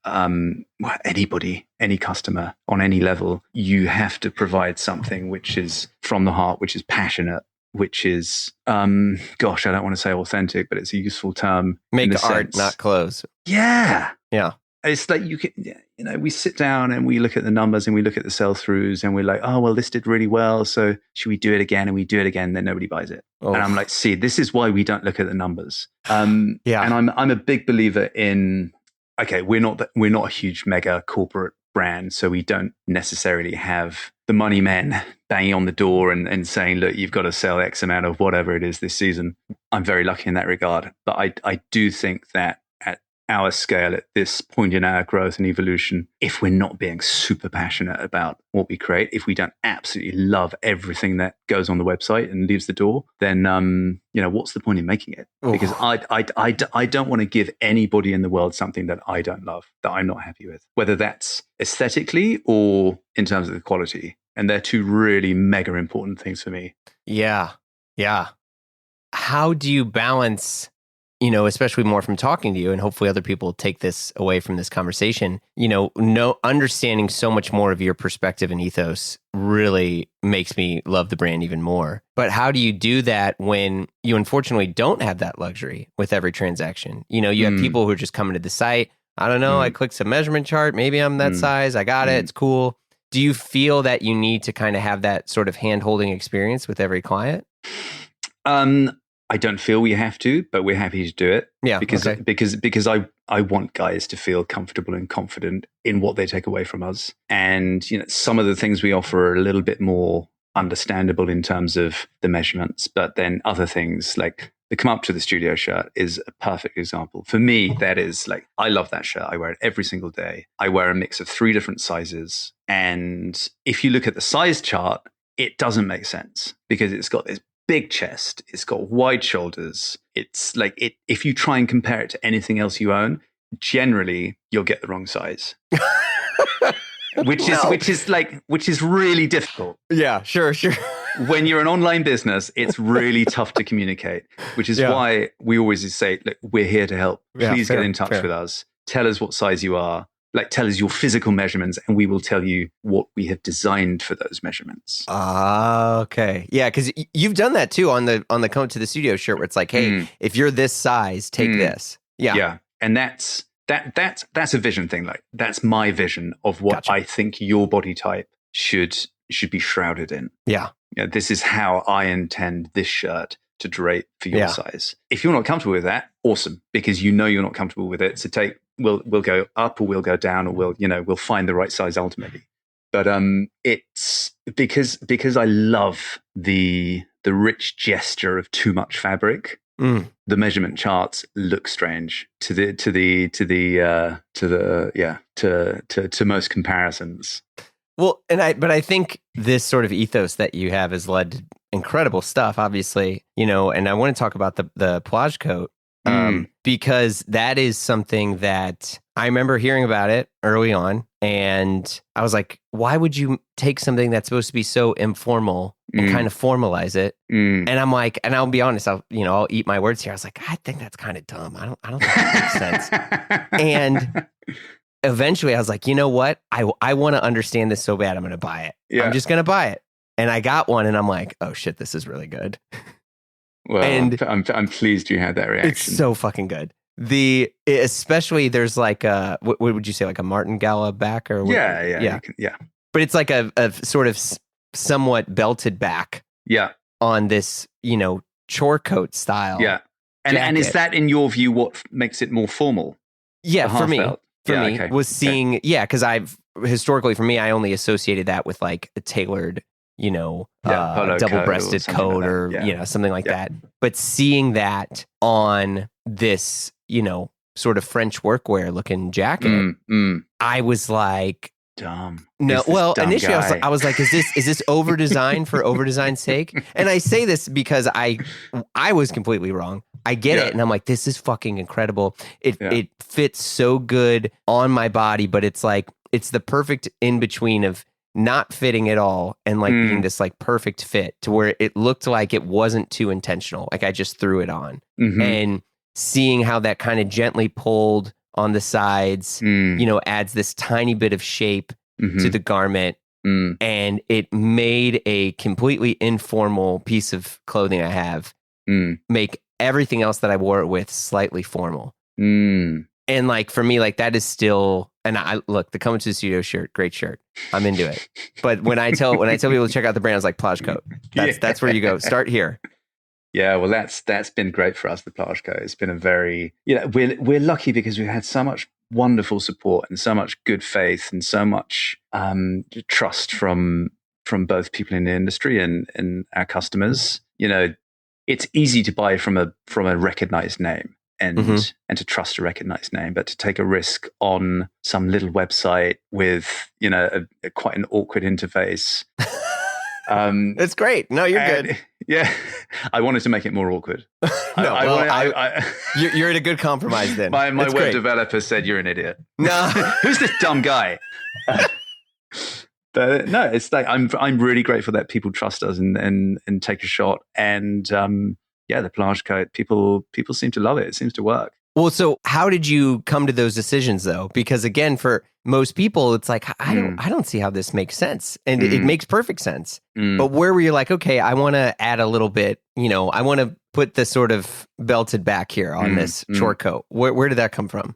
anybody, any customer on any level, you have to provide something which is from the heart, which is passionate, which is, I don't want to say authentic, but it's a useful term. Make art, not clothes. Yeah. Yeah. It's like we sit down and we look at the numbers and we look at the sell-throughs and we're like, oh, well, this did really well. So should we do it again? And we do it again, then nobody buys it. Oh. And I'm like, see, this is why we don't look at the numbers. Yeah. And I'm a big believer in, okay, we're not a huge mega corporate brand. So we don't necessarily have the money men banging on the door and saying, look, you've got to sell X amount of whatever it is this season. I'm very lucky in that regard. But I do think that at our scale, at this point in our growth and evolution, if we're not being super passionate about what we create, if we don't absolutely love everything that goes on the website and leaves the door, then what's the point in making it? Because I don't want to give anybody in the world something that I don't love, that I'm not happy with, whether that's aesthetically or in terms of the quality. And they're two really mega important things for me. Yeah. Yeah. How do you balance, especially more from talking to you, and hopefully other people take this away from this conversation, understanding so much more of your perspective and ethos really makes me love the brand even more. But how do you do that when you unfortunately don't have that luxury with every transaction? You have people who are just coming to the site. I don't know. I clicked some measurement chart. Maybe I'm that size. I got it. It's cool. Do you feel that you need to kind of have that sort of hand-holding experience with every client? I don't feel we have to, but we're happy to do it. Yeah, because I want guys to feel comfortable and confident in what they take away from us. And some of the things we offer are a little bit more understandable in terms of the measurements, but then other things like the come up to the studio shirt is a perfect example. For me, that is like, I love that shirt. I wear it every single day. I wear a mix of 3 different sizes. And if you look at the size chart, it doesn't make sense because it's got this big chest, it's got wide shoulders. It's like if you try and compare it to anything else you own, generally you'll get the wrong size. which is really difficult. Yeah, sure. When you're an online business, it's really tough to communicate, which is why we always say, look, we're here to help. Please get in touch with us. Tell us what size you are. Like, tell us your physical measurements and we will tell you what we have designed for those measurements. Okay. Yeah, because you've done that too on the come to the studio shirt where it's like, hey, if you're this size, take this. Yeah. Yeah. And that's a vision thing. Like, that's my vision of what I think your body type should be shrouded in. Yeah. This is how I intend this shirt to drape for your size. If you're not comfortable with that, awesome, because you're not comfortable with it. So we'll go up or we'll go down or we'll find the right size ultimately. But it's because I love the rich gesture of too much fabric. The measurement charts look strange to most comparisons. Well, but I think this sort of ethos that you have has led to incredible stuff, obviously, and I want to talk about the plage coat because that is something that I remember hearing about it early on. And I was like, why would you take something that's supposed to be so informal and kind of formalize it? And I'm like, and I'll be honest, I'll eat my words here. I was like, I think that's kind of dumb. I don't think that makes sense. And eventually I was like, you know what? I want to understand this so bad. I'm going to buy it. Yeah. I'm just going to buy it. And I got one and I'm like, oh shit, this is really good. Well, and I'm pleased you had that reaction. It's so fucking good. Especially there's like what would you say, like a martingale back or what? Yeah. But it's like a sort of somewhat belted back. Yeah. On this, chore coat style. Yeah. And is that in your view what makes it more formal? Yeah, for me. Was seeing, because I've historically, for me, I only associated that with like a tailored polo double-breasted coat or, something like that. But seeing that on this, sort of French workwear looking jacket, I was like, dumb. No, well, dumb initially guy. I was like, is this over designed for over design's sake? And I say this because I was completely wrong. I get it, and I'm like, this is fucking incredible. It fits so good on my body, but it's like it's the perfect in between of not fitting at all and like being this like perfect fit to where it looked like it wasn't too intentional. Like I just threw it on, and seeing how that kind of gently pulled on the sides, adds this tiny bit of shape to the garment, and it made a completely informal piece of clothing I have make everything else that I wore it with slightly formal. And like for me, like that is still, and I look, the Coming to the Studio shirt, great shirt. I'm into it. But when I tell people to check out the brand, it's like Plage coat. That's where you go. Start here. Yeah, well, that's been great for us. The Plage coat. It's been a very, we're lucky because we've had so much wonderful support and so much good faith and so much trust from both people in the industry and our customers. It's easy to buy from a recognized name and to trust a recognized name, but to take a risk on some little website with quite an awkward interface. It's great. No, you're good. Yeah, I wanted to make it more awkward. You're at a good compromise then. My web developer said you're an idiot. No, who's this dumb guy? But no, it's like I'm really grateful that people trust us and take a shot. And the Plage coat, people seem to love it. It seems to work. Well, so how did you come to those decisions though? Because again, for most people, it's like, I don't see how this makes sense. And it makes perfect sense. But where were you like, okay, I want to add a little bit, I want to put the sort of belted back here on this short coat. Where did that come from?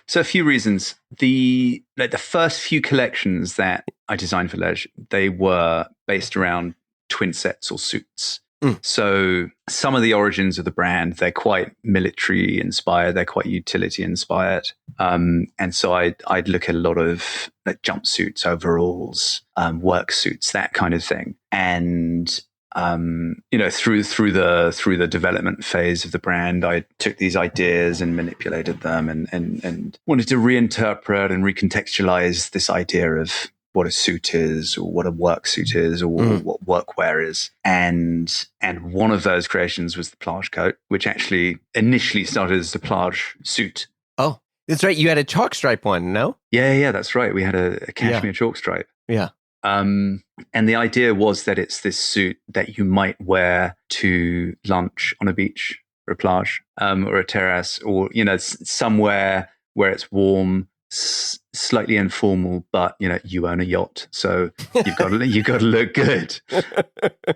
So a few reasons. The first few collections that I designed for L.E.J, they were based around twin sets or suits. So some of the origins of the brand, they're quite military inspired, they're quite utility inspired. And so I'd look at a lot of like jumpsuits, overalls, work suits, that kind of thing. And through the development phase of the brand, I took these ideas and manipulated them and wanted to reinterpret and recontextualize this idea of what a suit is or what a work suit is or what workwear is. And one of those creations was the Plage coat, which actually initially started as the Plage suit. Oh, that's right. You had a chalk stripe one, no? Yeah, that's right. We had a cashmere chalk stripe. Yeah. And the idea was that it's this suit that you might wear to lunch on a beach or a plage or a terrace or, somewhere where it's warm, slightly informal, but you own a yacht, so you've got to look good.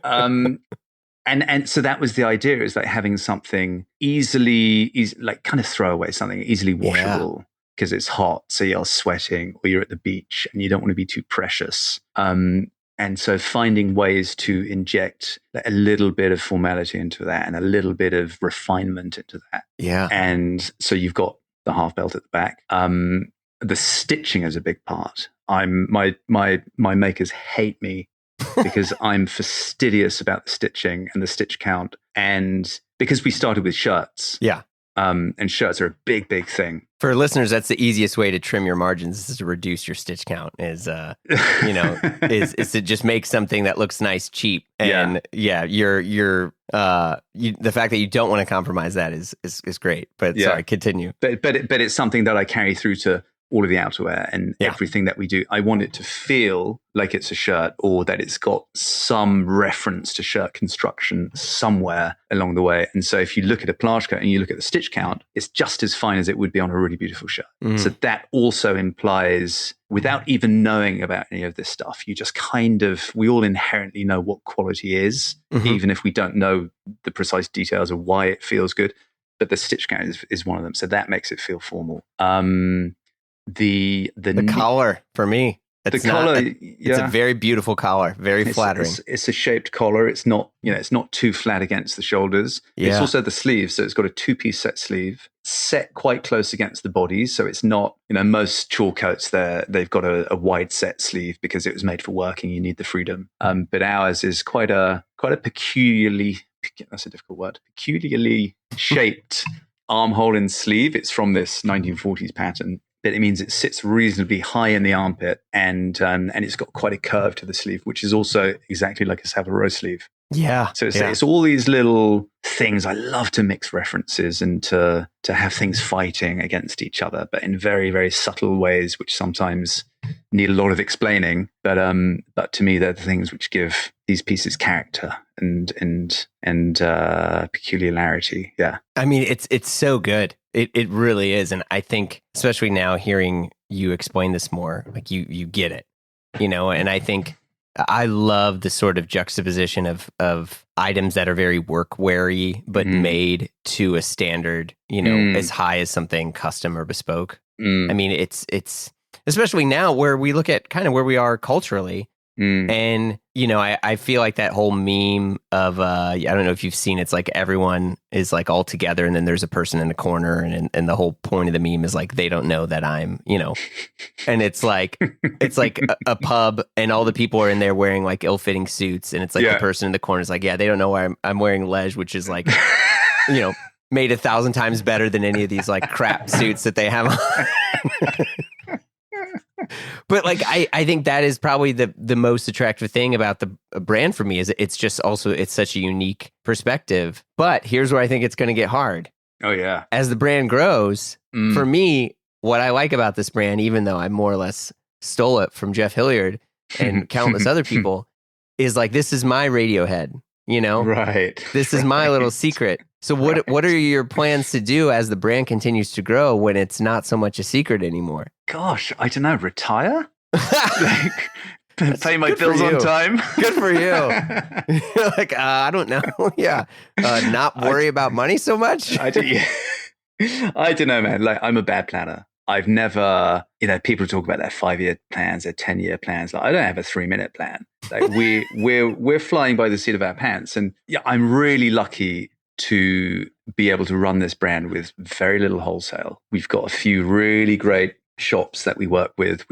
And so that was the idea, is like having something easy, like kind of throwaway, something easily washable because it's hot, so you're sweating or you're at the beach and you don't want to be too precious. And so finding ways to inject a little bit of formality into that and a little bit of refinement into that. Yeah. And so you've got the half belt at the back. The stitching is a big part. My makers hate me because I'm fastidious about the stitching and the stitch count. And because we started with shirts. Yeah. And shirts are a big thing. For listeners, that's the easiest way to trim your margins, is to reduce your stitch count, is to just make something that looks nice, cheap. And the fact that you don't want to compromise that is great. But sorry, continue. But it's something that I carry through to all of the outerwear and everything that we do. I want it to feel like it's a shirt, or that it's got some reference to shirt construction somewhere along the way. And so if you look at a Plage coat and you look at the stitch count, it's just as fine as it would be on a really beautiful shirt. So that also implies, without even knowing about any of this stuff, you just we all inherently know what quality is, even if we don't know the precise details of why it feels good. But the stitch count is one of them. So that makes it feel formal. The collar for me. The collar, It's a very beautiful collar, very flattering. It's a shaped collar. It's not, it's not too flat against the shoulders. Yeah. It's also the sleeve. So it's got a 2-piece set sleeve set quite close against the body. So it's not, most chore coats they've got a wide set sleeve because it was made for working. You need the freedom. But ours is quite a peculiarly, that's a difficult word, peculiarly shaped armhole in sleeve. It's from this 1940s pattern. But it means it sits reasonably high in the armpit, and it's got quite a curve to the sleeve, which is also exactly like a Savile Row sleeve. Yeah. So it's all these little things. I love to mix references and to have things fighting against each other, but in very, very subtle ways, which sometimes need a lot of explaining. But to me, they're the things which give these pieces character and peculiarity. Yeah. I mean, it's so good. It really is. And I think, especially now hearing you explain this more, like you get it, and I think I love the sort of juxtaposition of items that are very work weary, but made to a standard, as high as something custom or bespoke. I mean, it's especially now where we look at kind of where we are culturally. And, I feel like that whole meme of, I don't know if you've seen, it's like everyone is like all together and then there's a person in the corner and the whole point of the meme is like, they don't know that I'm, and it's like a pub and all the people are in there wearing like ill-fitting suits. And it's like the person in the corner is like, yeah, they don't know why I'm wearing L.E.J, which is like, made 1,000 times better than any of these like crap suits that they have on. But like, I think that is probably the most attractive thing about the brand for me is it's just also, it's such a unique perspective. But here's where I think it's going to get hard. Oh, yeah. As the brand grows, for me, what I like about this brand, even though I more or less stole it from Jeff Hilliard and countless other people, is like, this is my Radiohead, Right. This is my little secret. So what are your plans to do as the brand continues to grow when it's not so much a secret anymore? Gosh, I don't know. Retire? Pay my bills on time? Good for you. Like, I don't know. Yeah. Not worry about money so much? I don't know, man. Like, I'm a bad planner. I've never, people talk about their 5-year plans, their 10-year plans. Like, I don't have a 3-minute plan. Like we're flying by the seat of our pants. And yeah, I'm really lucky to be able to run this brand with very little wholesale. We've got a few really great shops that we work with,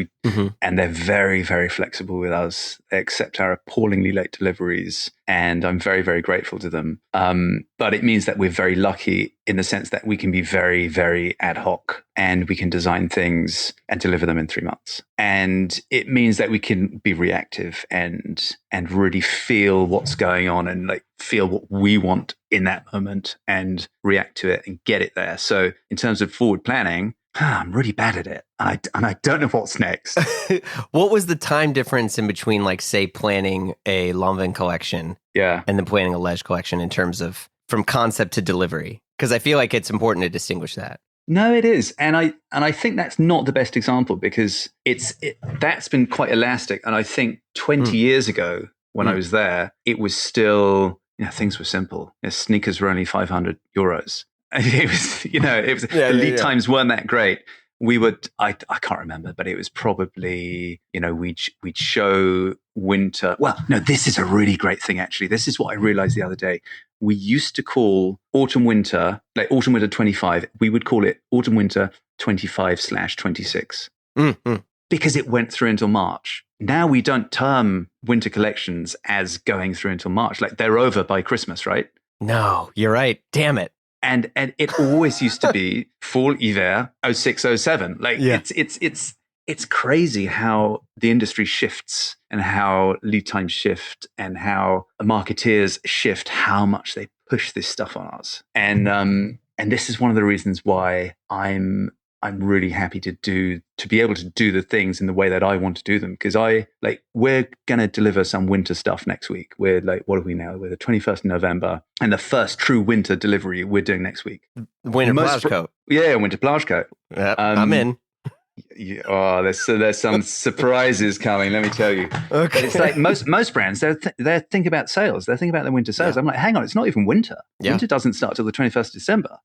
and they're very, very flexible with us. They accept our appallingly late deliveries, and I'm very, very grateful to them. But it means that we're very lucky in the sense that we can be very, very ad hoc, and we can design things and deliver them in 3 months. And it means that we can be reactive and really feel what's going on and like feel what we want in that moment and react to it and get it there. So in terms of forward planning, I'm really bad at it. And I don't know what's next. What was the time difference in between, like, say, planning a LANVIN collection and then planning a L.E.J collection in terms of from concept to delivery? Because I feel like it's important to distinguish that. No, it is. And I think that's not the best example because that's been quite elastic. And I think 20 years ago when I was there, it was still, things were simple. Sneakers were only €500. It was, the lead times weren't that great. We would, I can't remember, but it was probably, we'd show winter. Well, no, this is a really great thing, actually. This is what I realized the other day. We used to call autumn winter, like autumn winter 25, we would call it autumn winter 25/26 because it went through until March. Now we don't term winter collections as going through until March. Like they're over by Christmas, right? No, you're right. Damn it. And it always used to be fall hiver 06/07. Like it's crazy how the industry shifts and how lead times shift and how marketeers shift how much they push this stuff on us. And this is one of the reasons why I'm really happy to be able to do the things in the way that I want to do them. Because we're going to deliver some winter stuff next week. We're like, what are we now? We're the 21st of November. And the first true winter delivery we're doing next week. Winter plage coat. Yeah, winter plage coat. Yep, I'm in. There's some surprises coming, let me tell you. Okay. But it's like most brands, they're thinking about sales. They're thinking about their winter sales. I'm like, hang on, it's not even winter. Winter doesn't start till the 21st of December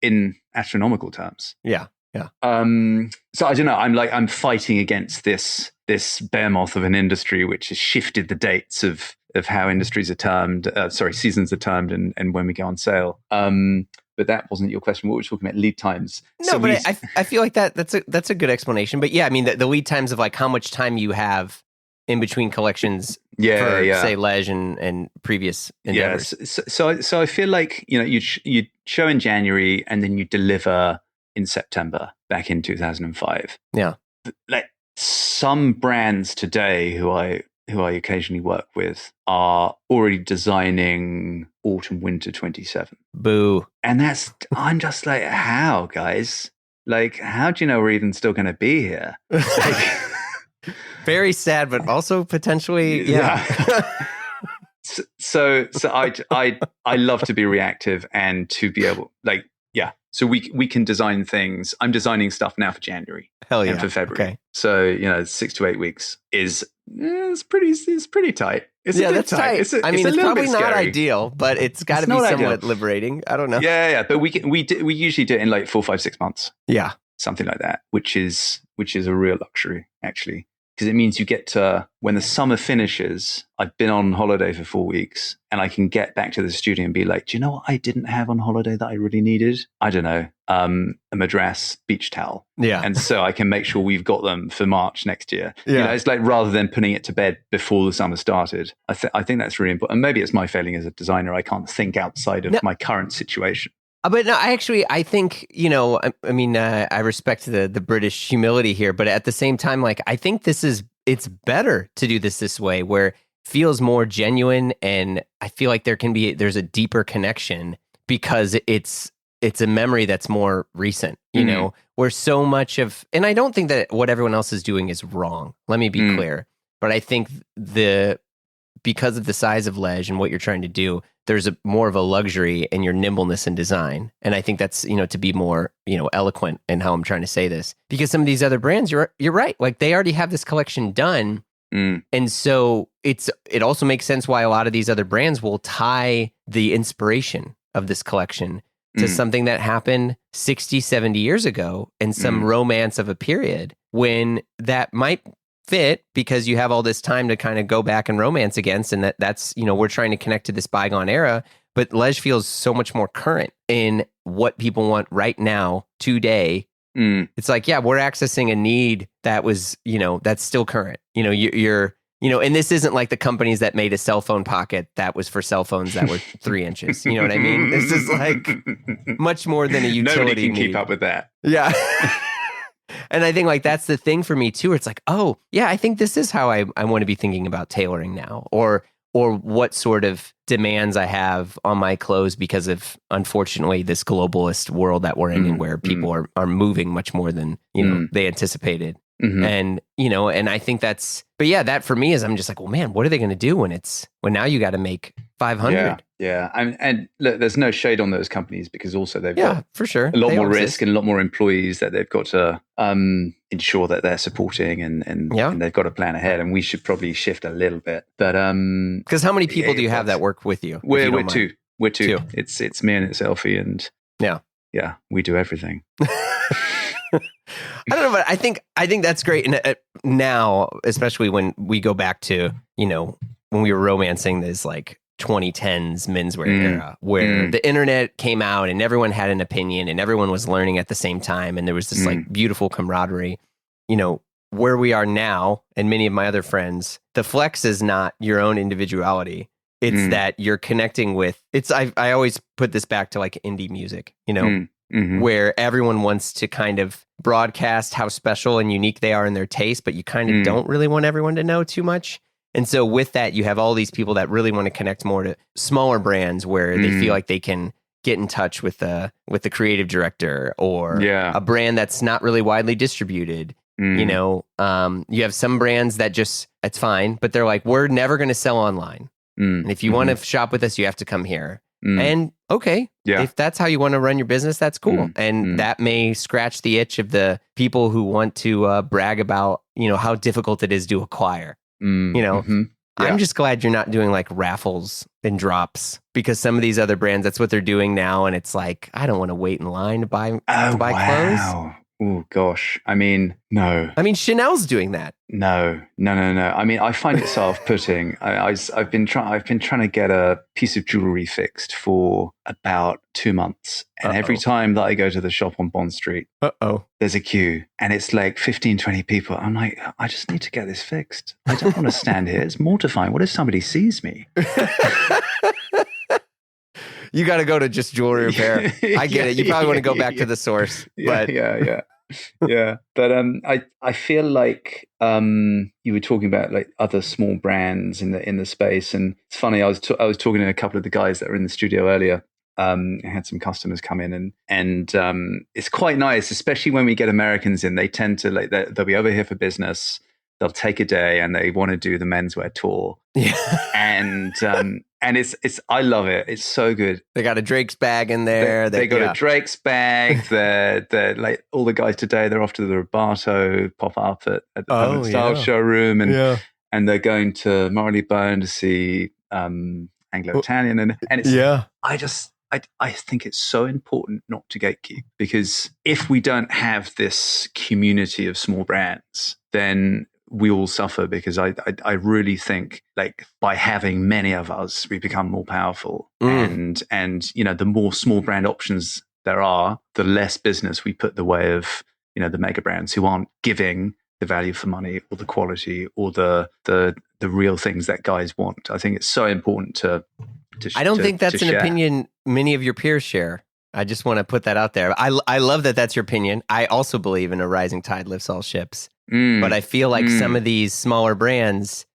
in astronomical terms. Yeah. So I don't know. I'm fighting against this this behemoth of an industry which has shifted the dates of how industries are termed, seasons are termed, and when we go on sale. But that wasn't your question. What were we talking about? Lead times. No, so but I feel like that's a good explanation. But yeah, I mean the lead times of like how much time you have in between collections for say L.E.J and previous endeavors. So I feel like you show in January and then you deliver in September back in 2005. Yeah, like some brands today who I occasionally work with are already designing autumn winter 27. Boo. And I'm just like, how, guys? Like, how do you know we're even still going to be here? Like, very sad, but also potentially, yeah. So I love to be reactive and to be able, like, yeah. So we can design things. I'm designing stuff now for January. Hell yeah. And for February. Okay. So 6 to 8 weeks is it's pretty tight. It's that's tight. It's it's probably not ideal, but it's got to be somewhat liberating. I don't know. Yeah. But we usually do it in like 4, 5, 6 months. Yeah, something like that, which is a real luxury actually. Because it means you get to, when the summer finishes, I've been on holiday for 4 weeks and I can get back to the studio and be like, do you know what I didn't have on holiday that I really needed? I don't know, a madras beach towel. Yeah. And so I can make sure we've got them for March next year. Yeah. It's like rather than putting it to bed before the summer started, I think that's really important. And maybe it's my failing as a designer. I can't think outside of my current situation. But no, I think, I respect the British humility here, but at the same time, like, I think it's better to do this way where it feels more genuine. And I feel like there's a deeper connection because it's a memory that's more recent, where so much of, and I don't think that what everyone else is doing is wrong. Let me be clear. But I think because of the size of L.E.J and what you're trying to do, there's more of a luxury in your nimbleness in design. And I think that's, to be more, eloquent in how I'm trying to say this. Because some of these other brands, you're right. Like they already have this collection done. And so it also makes sense why a lot of these other brands will tie the inspiration of this collection to something that happened 60, 70 years ago and some romance of a period when that might fit because you have all this time to kind of go back and romance against, and that's we're trying to connect to this bygone era, but L.E.J feels so much more current in what people want right now today. It's like, yeah, we're accessing a need that was that's still current. You're and this isn't like the companies that made a cell phone pocket that was for cell phones that were 3 inches. You know what I mean? This is like much more than a utility nobody can need. Keep up with that. Yeah. And I think like that's the thing for me too. It's like, oh yeah, I think this is how I want to be thinking about tailoring now, or what sort of demands I have on my clothes because of, unfortunately, this globalist world that we're in, and where people are moving much more than they anticipated. And and I think that for me is, I'm just like, well, man, what are they going to do when now you got to make 500? Yeah. And look, there's no shade on those companies because also they've got for sure a lot more risk and a lot more employees that they've got to ensure that they're supporting and they've got to plan ahead. And we should probably shift a little bit. But because how many people do you have that work with you? We're two. We're two. It's me and it's Elfie, and we do everything. I don't know, but I think that's great. And now, especially when we go back to, when we were romancing this like 2010s menswear era where the internet came out and everyone had an opinion and everyone was learning at the same time. And there was this like beautiful camaraderie, where we are now. And many of my other friends, the flex is not your own individuality. It's that you're connecting with, I always put this back to like indie music, where everyone wants to kind of broadcast how special and unique they are in their taste, but you kind of don't really want everyone to know too much. And so with that, you have all these people that really want to connect more to smaller brands where they feel like they can get in touch with the creative director or a brand that's not really widely distributed. You have some brands that just, it's fine, but they're like, we're never going to sell online. And if you want to shop with us, you have to come here. And okay, if that's how you want to run your business, that's cool. And that may scratch the itch of the people who want to brag about, how difficult it is to acquire. I'm just glad you're not doing like raffles and drops, because some of these other brands, that's what they're doing now. And it's like, I don't want to wait in line to buy clothes. Oh gosh. I mean, no. I mean, Chanel's doing that. No. I mean, I find it so off-putting. I've been trying to get a piece of jewelry fixed for about 2 months, and every time that I go to the shop on Bond Street, there's a queue, and it's like 15, 20 people. I'm like, I just need to get this fixed. I don't want to stand here. It's mortifying. What if somebody sees me? You got to go to just jewelry repair. I get it. You probably want to go back to the source. Yeah. But I feel like you were talking about like other small brands in the space, and it's funny. I was talking to a couple of the guys that were in the studio earlier. I had some customers come in, and it's quite nice, especially when we get Americans in. They tend to like they'll be over here for business. They'll take a day and they want to do the menswear tour. Yeah. And it's I love it. It's so good. They got a Drake's bag in there. They got a Drake's bag. They're like all the guys today. They're off to the Robato pop up at the Permanent Style showroom, and they're going to Marylebone to see Anglo-Italian, and it's I think it's so important not to gatekeep, because if we don't have this community of small brands, then we all suffer, because I really think like by having many of us, we become more powerful. And the more small brand options there are, the less business we put the way of, the mega brands who aren't giving the value for money or the quality or the real things that guys want. I think it's so important to I don't think that's an opinion many of your peers share. I just want to put that out there. I love that that's your opinion. I also believe in a rising tide lifts all ships. But I feel like some of these smaller brands,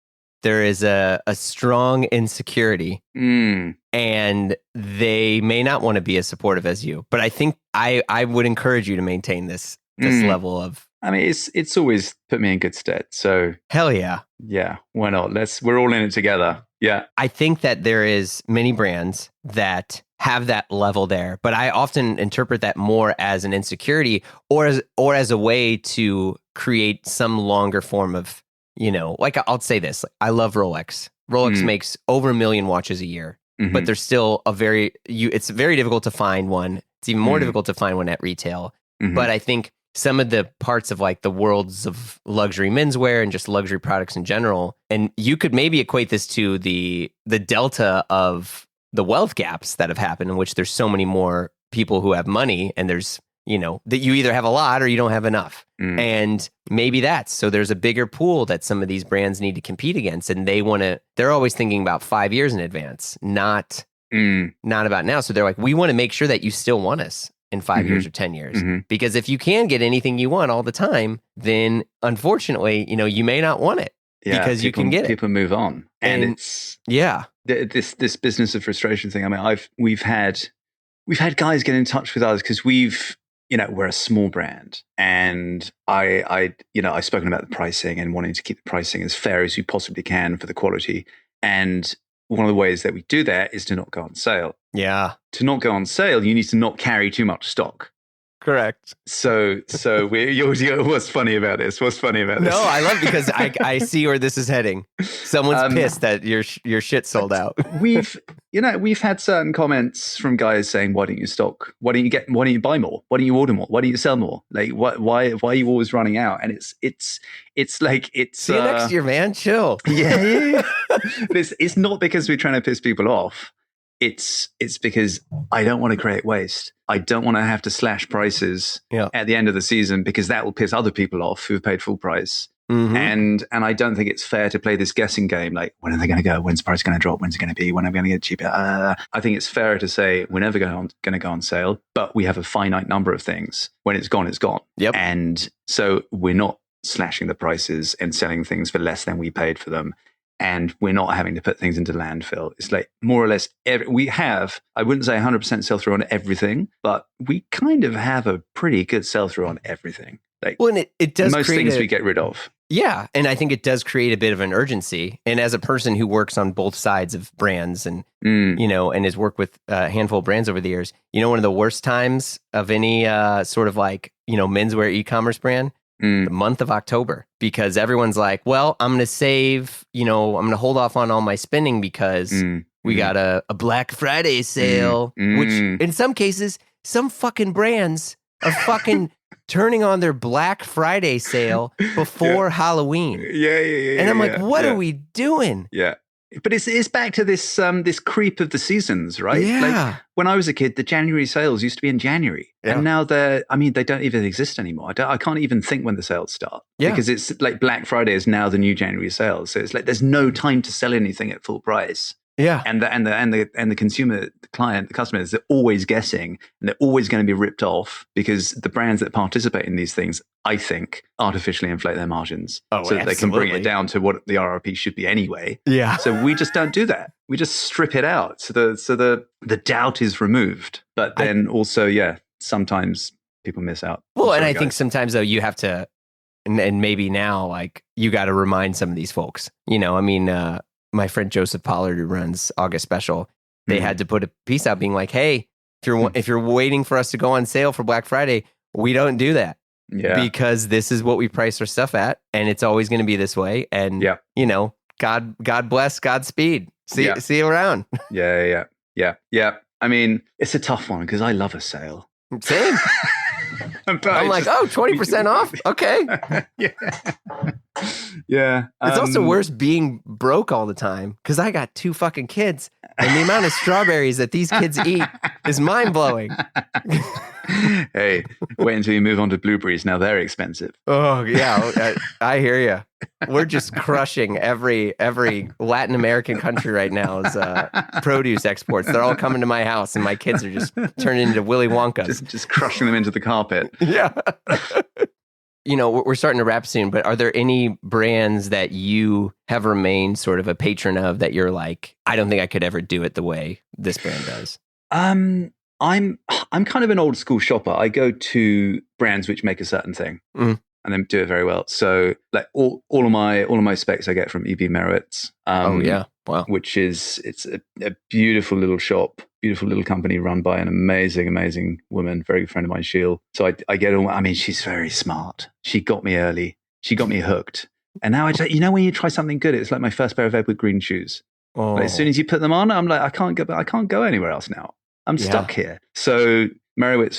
there is a strong insecurity, and they may not want to be as supportive as you. But I think I would encourage you to maintain this level of. I mean, it's always put me in good stead. So hell yeah, why not? We're all in it together. Yeah, I think that there is many brands that have that level there, but I often interpret that more as an insecurity or as a way to create some longer form of, like I'll say this, I love Rolex. Rolex makes over 1 million watches a year, but there's still it's very difficult to find one. It's even more difficult to find one at retail. But I think some of the parts of like the worlds of luxury menswear and just luxury products in general, and you could maybe equate this to the delta of the wealth gaps that have happened, in which there's so many more people who have money, and there's, that you either have a lot or you don't have enough. And maybe so there's a bigger pool that some of these brands need to compete against, and they're always thinking about 5 years in advance, not about now. So they're like, we want to make sure that you still want us in 5 years or 10 years. Because if you can get anything you want all the time, then unfortunately, you may not want it. Yeah, because you can get it. People move on, and it's this business of frustration thing. I mean, we've had guys get in touch with us because we're a small brand, and I've spoken about the pricing and wanting to keep the pricing as fair as we possibly can for the quality. And one of the ways that we do that is to not go on sale. Yeah, to not go on sale, you need to not carry too much stock. Correct. So what's funny about this? No, I love, because I see where this is heading. Someone's pissed that your shit sold out. We've had certain comments from guys saying, "Why don't you stock? Why don't you buy more? Why don't you order more? Why don't you sell more? Like, why are you always running out?" And it's see you next year, man. Chill. Yeah. But it's not because we're trying to piss people off. It's because I don't want to create waste. I don't want to have to slash prices at the end of the season, because that will piss other people off who've paid full price. And I don't think it's fair to play this guessing game. Like, when are they going to go? When's the price going to drop? When's it going to be? When am I going to get cheaper? I think it's fairer to say we're never going to go on sale, but we have a finite number of things. When it's gone, it's gone. Yep. And so we're not slashing the prices and selling things for less than we paid for them. And we're not having to put things into landfill. It's like more or less we have, I wouldn't say 100% sell through on everything, but we kind of have a pretty good sell through on everything. Like, well, and it does most things we get rid of. Yeah. And I think it does create a bit of an urgency. And as a person who works on both sides of brands and, and has worked with a handful of brands over the years, one of the worst times of any sort of like, menswear e-commerce brand, the month of October, because everyone's like, well, I'm going to save, I'm going to hold off on all my spending because we got a Black Friday sale, which in some cases, some fucking brands are fucking turning on their Black Friday sale before Halloween. Yeah. And I'm like, what are we doing? Yeah. But it's back to this this creep of the seasons, right? Yeah. Like when I was a kid, the January sales used to be in January, and now they don't even exist anymore. I can't even think when the sales start because it's like Black Friday is now the new January sales. So it's like there's no time to sell anything at full price. Yeah, and the consumer, the client, the customers, they're always guessing, and they're always going to be ripped off because the brands that participate in these things, I think, artificially inflate their margins so that they can bring it down to what the RRP should be anyway. Yeah. So we just don't do that. We just strip it out. So the doubt is removed. But then also, sometimes people miss out. Well, and I think sometimes though you have to, and maybe now like you got to remind some of these folks. You know, I mean. My friend Joseph Pollard, who runs August Special, they had to put a piece out being like, "Hey, if you're waiting for us to go on sale for Black Friday, we don't do that because this is what we price our stuff at, and it's always going to be this way." And you know, God bless, Godspeed. See you around. Yeah. I mean, it's a tough one because I love a sale. Same. I'm like, 20% off? Okay. Yeah. It's also worse being broke all the time because I got 2 fucking kids and the amount of strawberries that these kids eat is mind-blowing. Hey, wait until you move on to blueberries. Now they're expensive. Oh, yeah. I hear you. We're just crushing every Latin American country right now is produce exports. They're all coming to my house and my kids are just turning into Willy Wonkas. Just crushing them into the carpet. Yeah. You know, we're starting to wrap soon, but are there any brands that you have remained sort of a patron of that you're like, I don't think I could ever do it the way this brand does? I'm kind of an old school shopper. I go to brands which make a certain thing and then do it very well. So like all of my specs I get from E.B. Merowitz. Wow. Which is it's a beautiful little shop, beautiful little company run by an amazing woman, very good friend of mine, Sheil. So I get all. I mean, she's very smart. She got me early. She got me hooked. And now when you try something good, it's like my first pair of Edward Green shoes. Oh. Like, as soon as you put them on, I'm like, I can't go anywhere else now. I'm stuck here. So Merowitz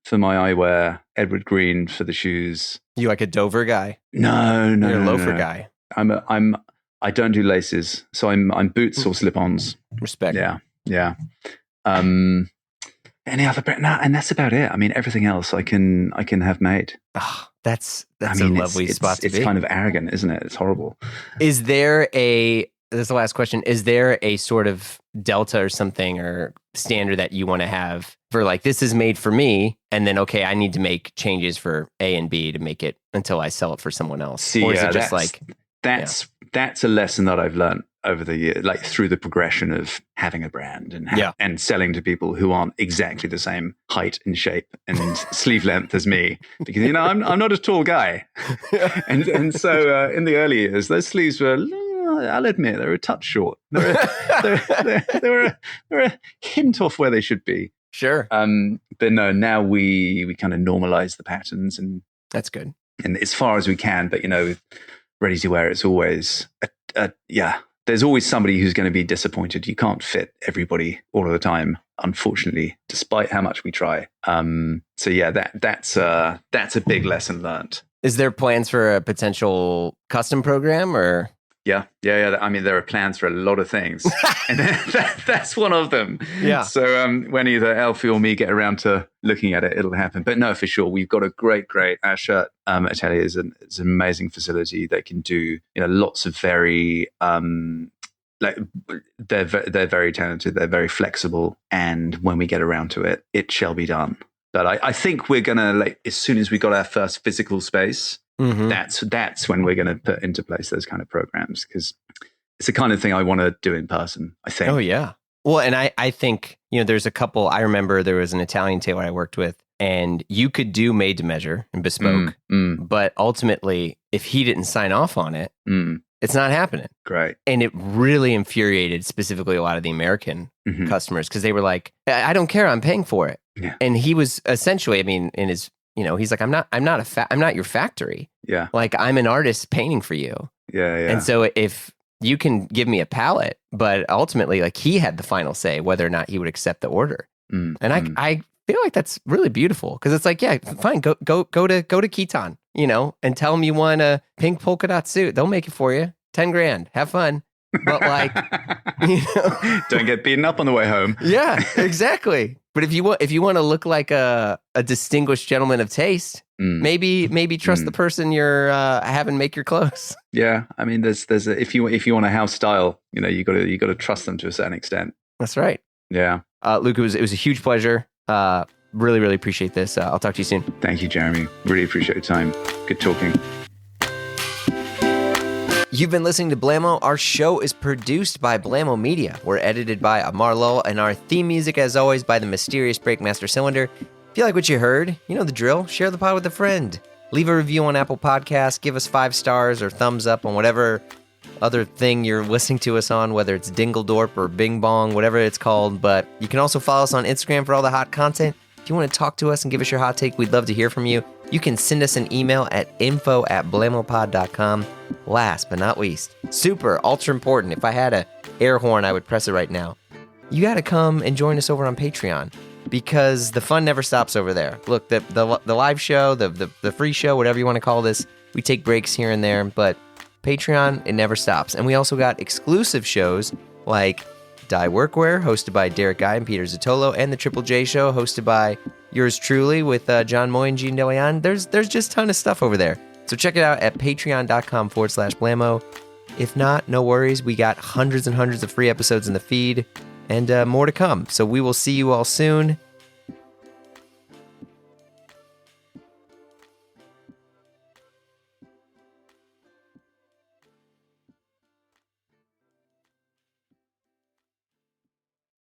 for my eyewear, Edward Green for the shoes. You like a Dover guy? No. You're a loafer guy. I don't do laces, so I'm boots or slip-ons. Respect. Yeah. Any other brand? Nah, and that's about it. I mean, everything else I can have made. Oh, that's a lovely spot to be. It's kind of arrogant, isn't it? It's horrible. This is the last question. Is there a sort of delta or something or standard that you want to have for like, this is made for me, and then, okay, I need to make changes for A and B to make it until I sell it for someone else? Or is it just like... That's a lesson that I've learned over the year, like through the progression of having a brand and selling to people who aren't exactly the same height and shape and sleeve length as me, because I'm not a tall guy, and so in the early years those sleeves were, I'll admit, they were a touch short. They were a hint off where they should be. Sure. But no, now we kind of normalize the patterns, and that's good. And as far as we can, but with ready to wear, it's always there's always somebody who's going to be disappointed. You can't fit everybody all of the time, unfortunately, despite how much we try. So yeah, that's a big lesson learned. Is there plans for a potential custom program or? Yeah. I mean, there are plans for a lot of things, and that's one of them. Yeah. So when either Alfie or me get around to looking at it, it'll happen. But no, for sure, we've got a great our shirt atelier is an amazing facility that can do lots of very they're very talented, they're very flexible, and when we get around to it, it shall be done. But I think we're gonna, as soon as we got our first physical space. Mm-hmm. That's when we're going to put into place those kind of programs, because it's the kind of thing I want to do in person, I think. Oh, yeah. Well, and I think, there's a couple, I remember there was an Italian tailor I worked with, and you could do made to measure and bespoke, but ultimately, if he didn't sign off on it, it's not happening. Great. And it really infuriated specifically a lot of the American customers, because they were like, I don't care, I'm paying for it. Yeah. And he was essentially, in his... he's like, I'm not your factory. Yeah. Like, I'm an artist painting for you. Yeah. And so if you can give me a palette, but ultimately, like, he had the final say whether or not he would accept the order. And I feel like that's really beautiful because it's like, yeah, fine, go to Keton, and tell them you want a pink polka dot suit. They'll make it for you. 10 grand. Have fun. But like, don't get beaten up on the way home. Yeah, exactly. But if you want to look like a distinguished gentleman of taste, maybe trust the person you're having make your clothes. Yeah, I mean, there's if you want a house style, you got to trust them to a certain extent. That's right. Yeah, Luke, it was a huge pleasure. Really, really appreciate this. I'll talk to you soon. Thank you, Jeremy. Really appreciate your time. Good talking. You've been listening to Blammo. Our show is produced by Blammo Media. We're edited by Amar Lowell, and our theme music, as always, by the mysterious Breakmaster Cylinder. If you like what you heard, you know the drill. Share the pod with a friend. Leave a review on Apple Podcasts. Give us 5 stars or thumbs up on whatever other thing you're listening to us on, whether it's Dingledorp or Bing Bong, whatever it's called. But you can also follow us on Instagram for all the hot content. If you want to talk to us and give us your hot take, we'd love to hear from you. You can send us an email at info@blammopod.com. Last but not least, super ultra important. If I had a air horn, I would press it right now. You got to come and join us over on Patreon because the fun never stops over there. Look, the live show, the free show, whatever you want to call this, we take breaks here and there, but Patreon, it never stops. And we also got exclusive shows like Die Workwear, hosted by Derek Guy and Peter Zotolo, and the Triple J Show, hosted by yours truly with John Moy and Gene DeLeon. There's just a ton of stuff over there. So check it out at patreon.com/Blammo. If not, no worries. We got hundreds and hundreds of free episodes in the feed and more to come. So we will see you all soon.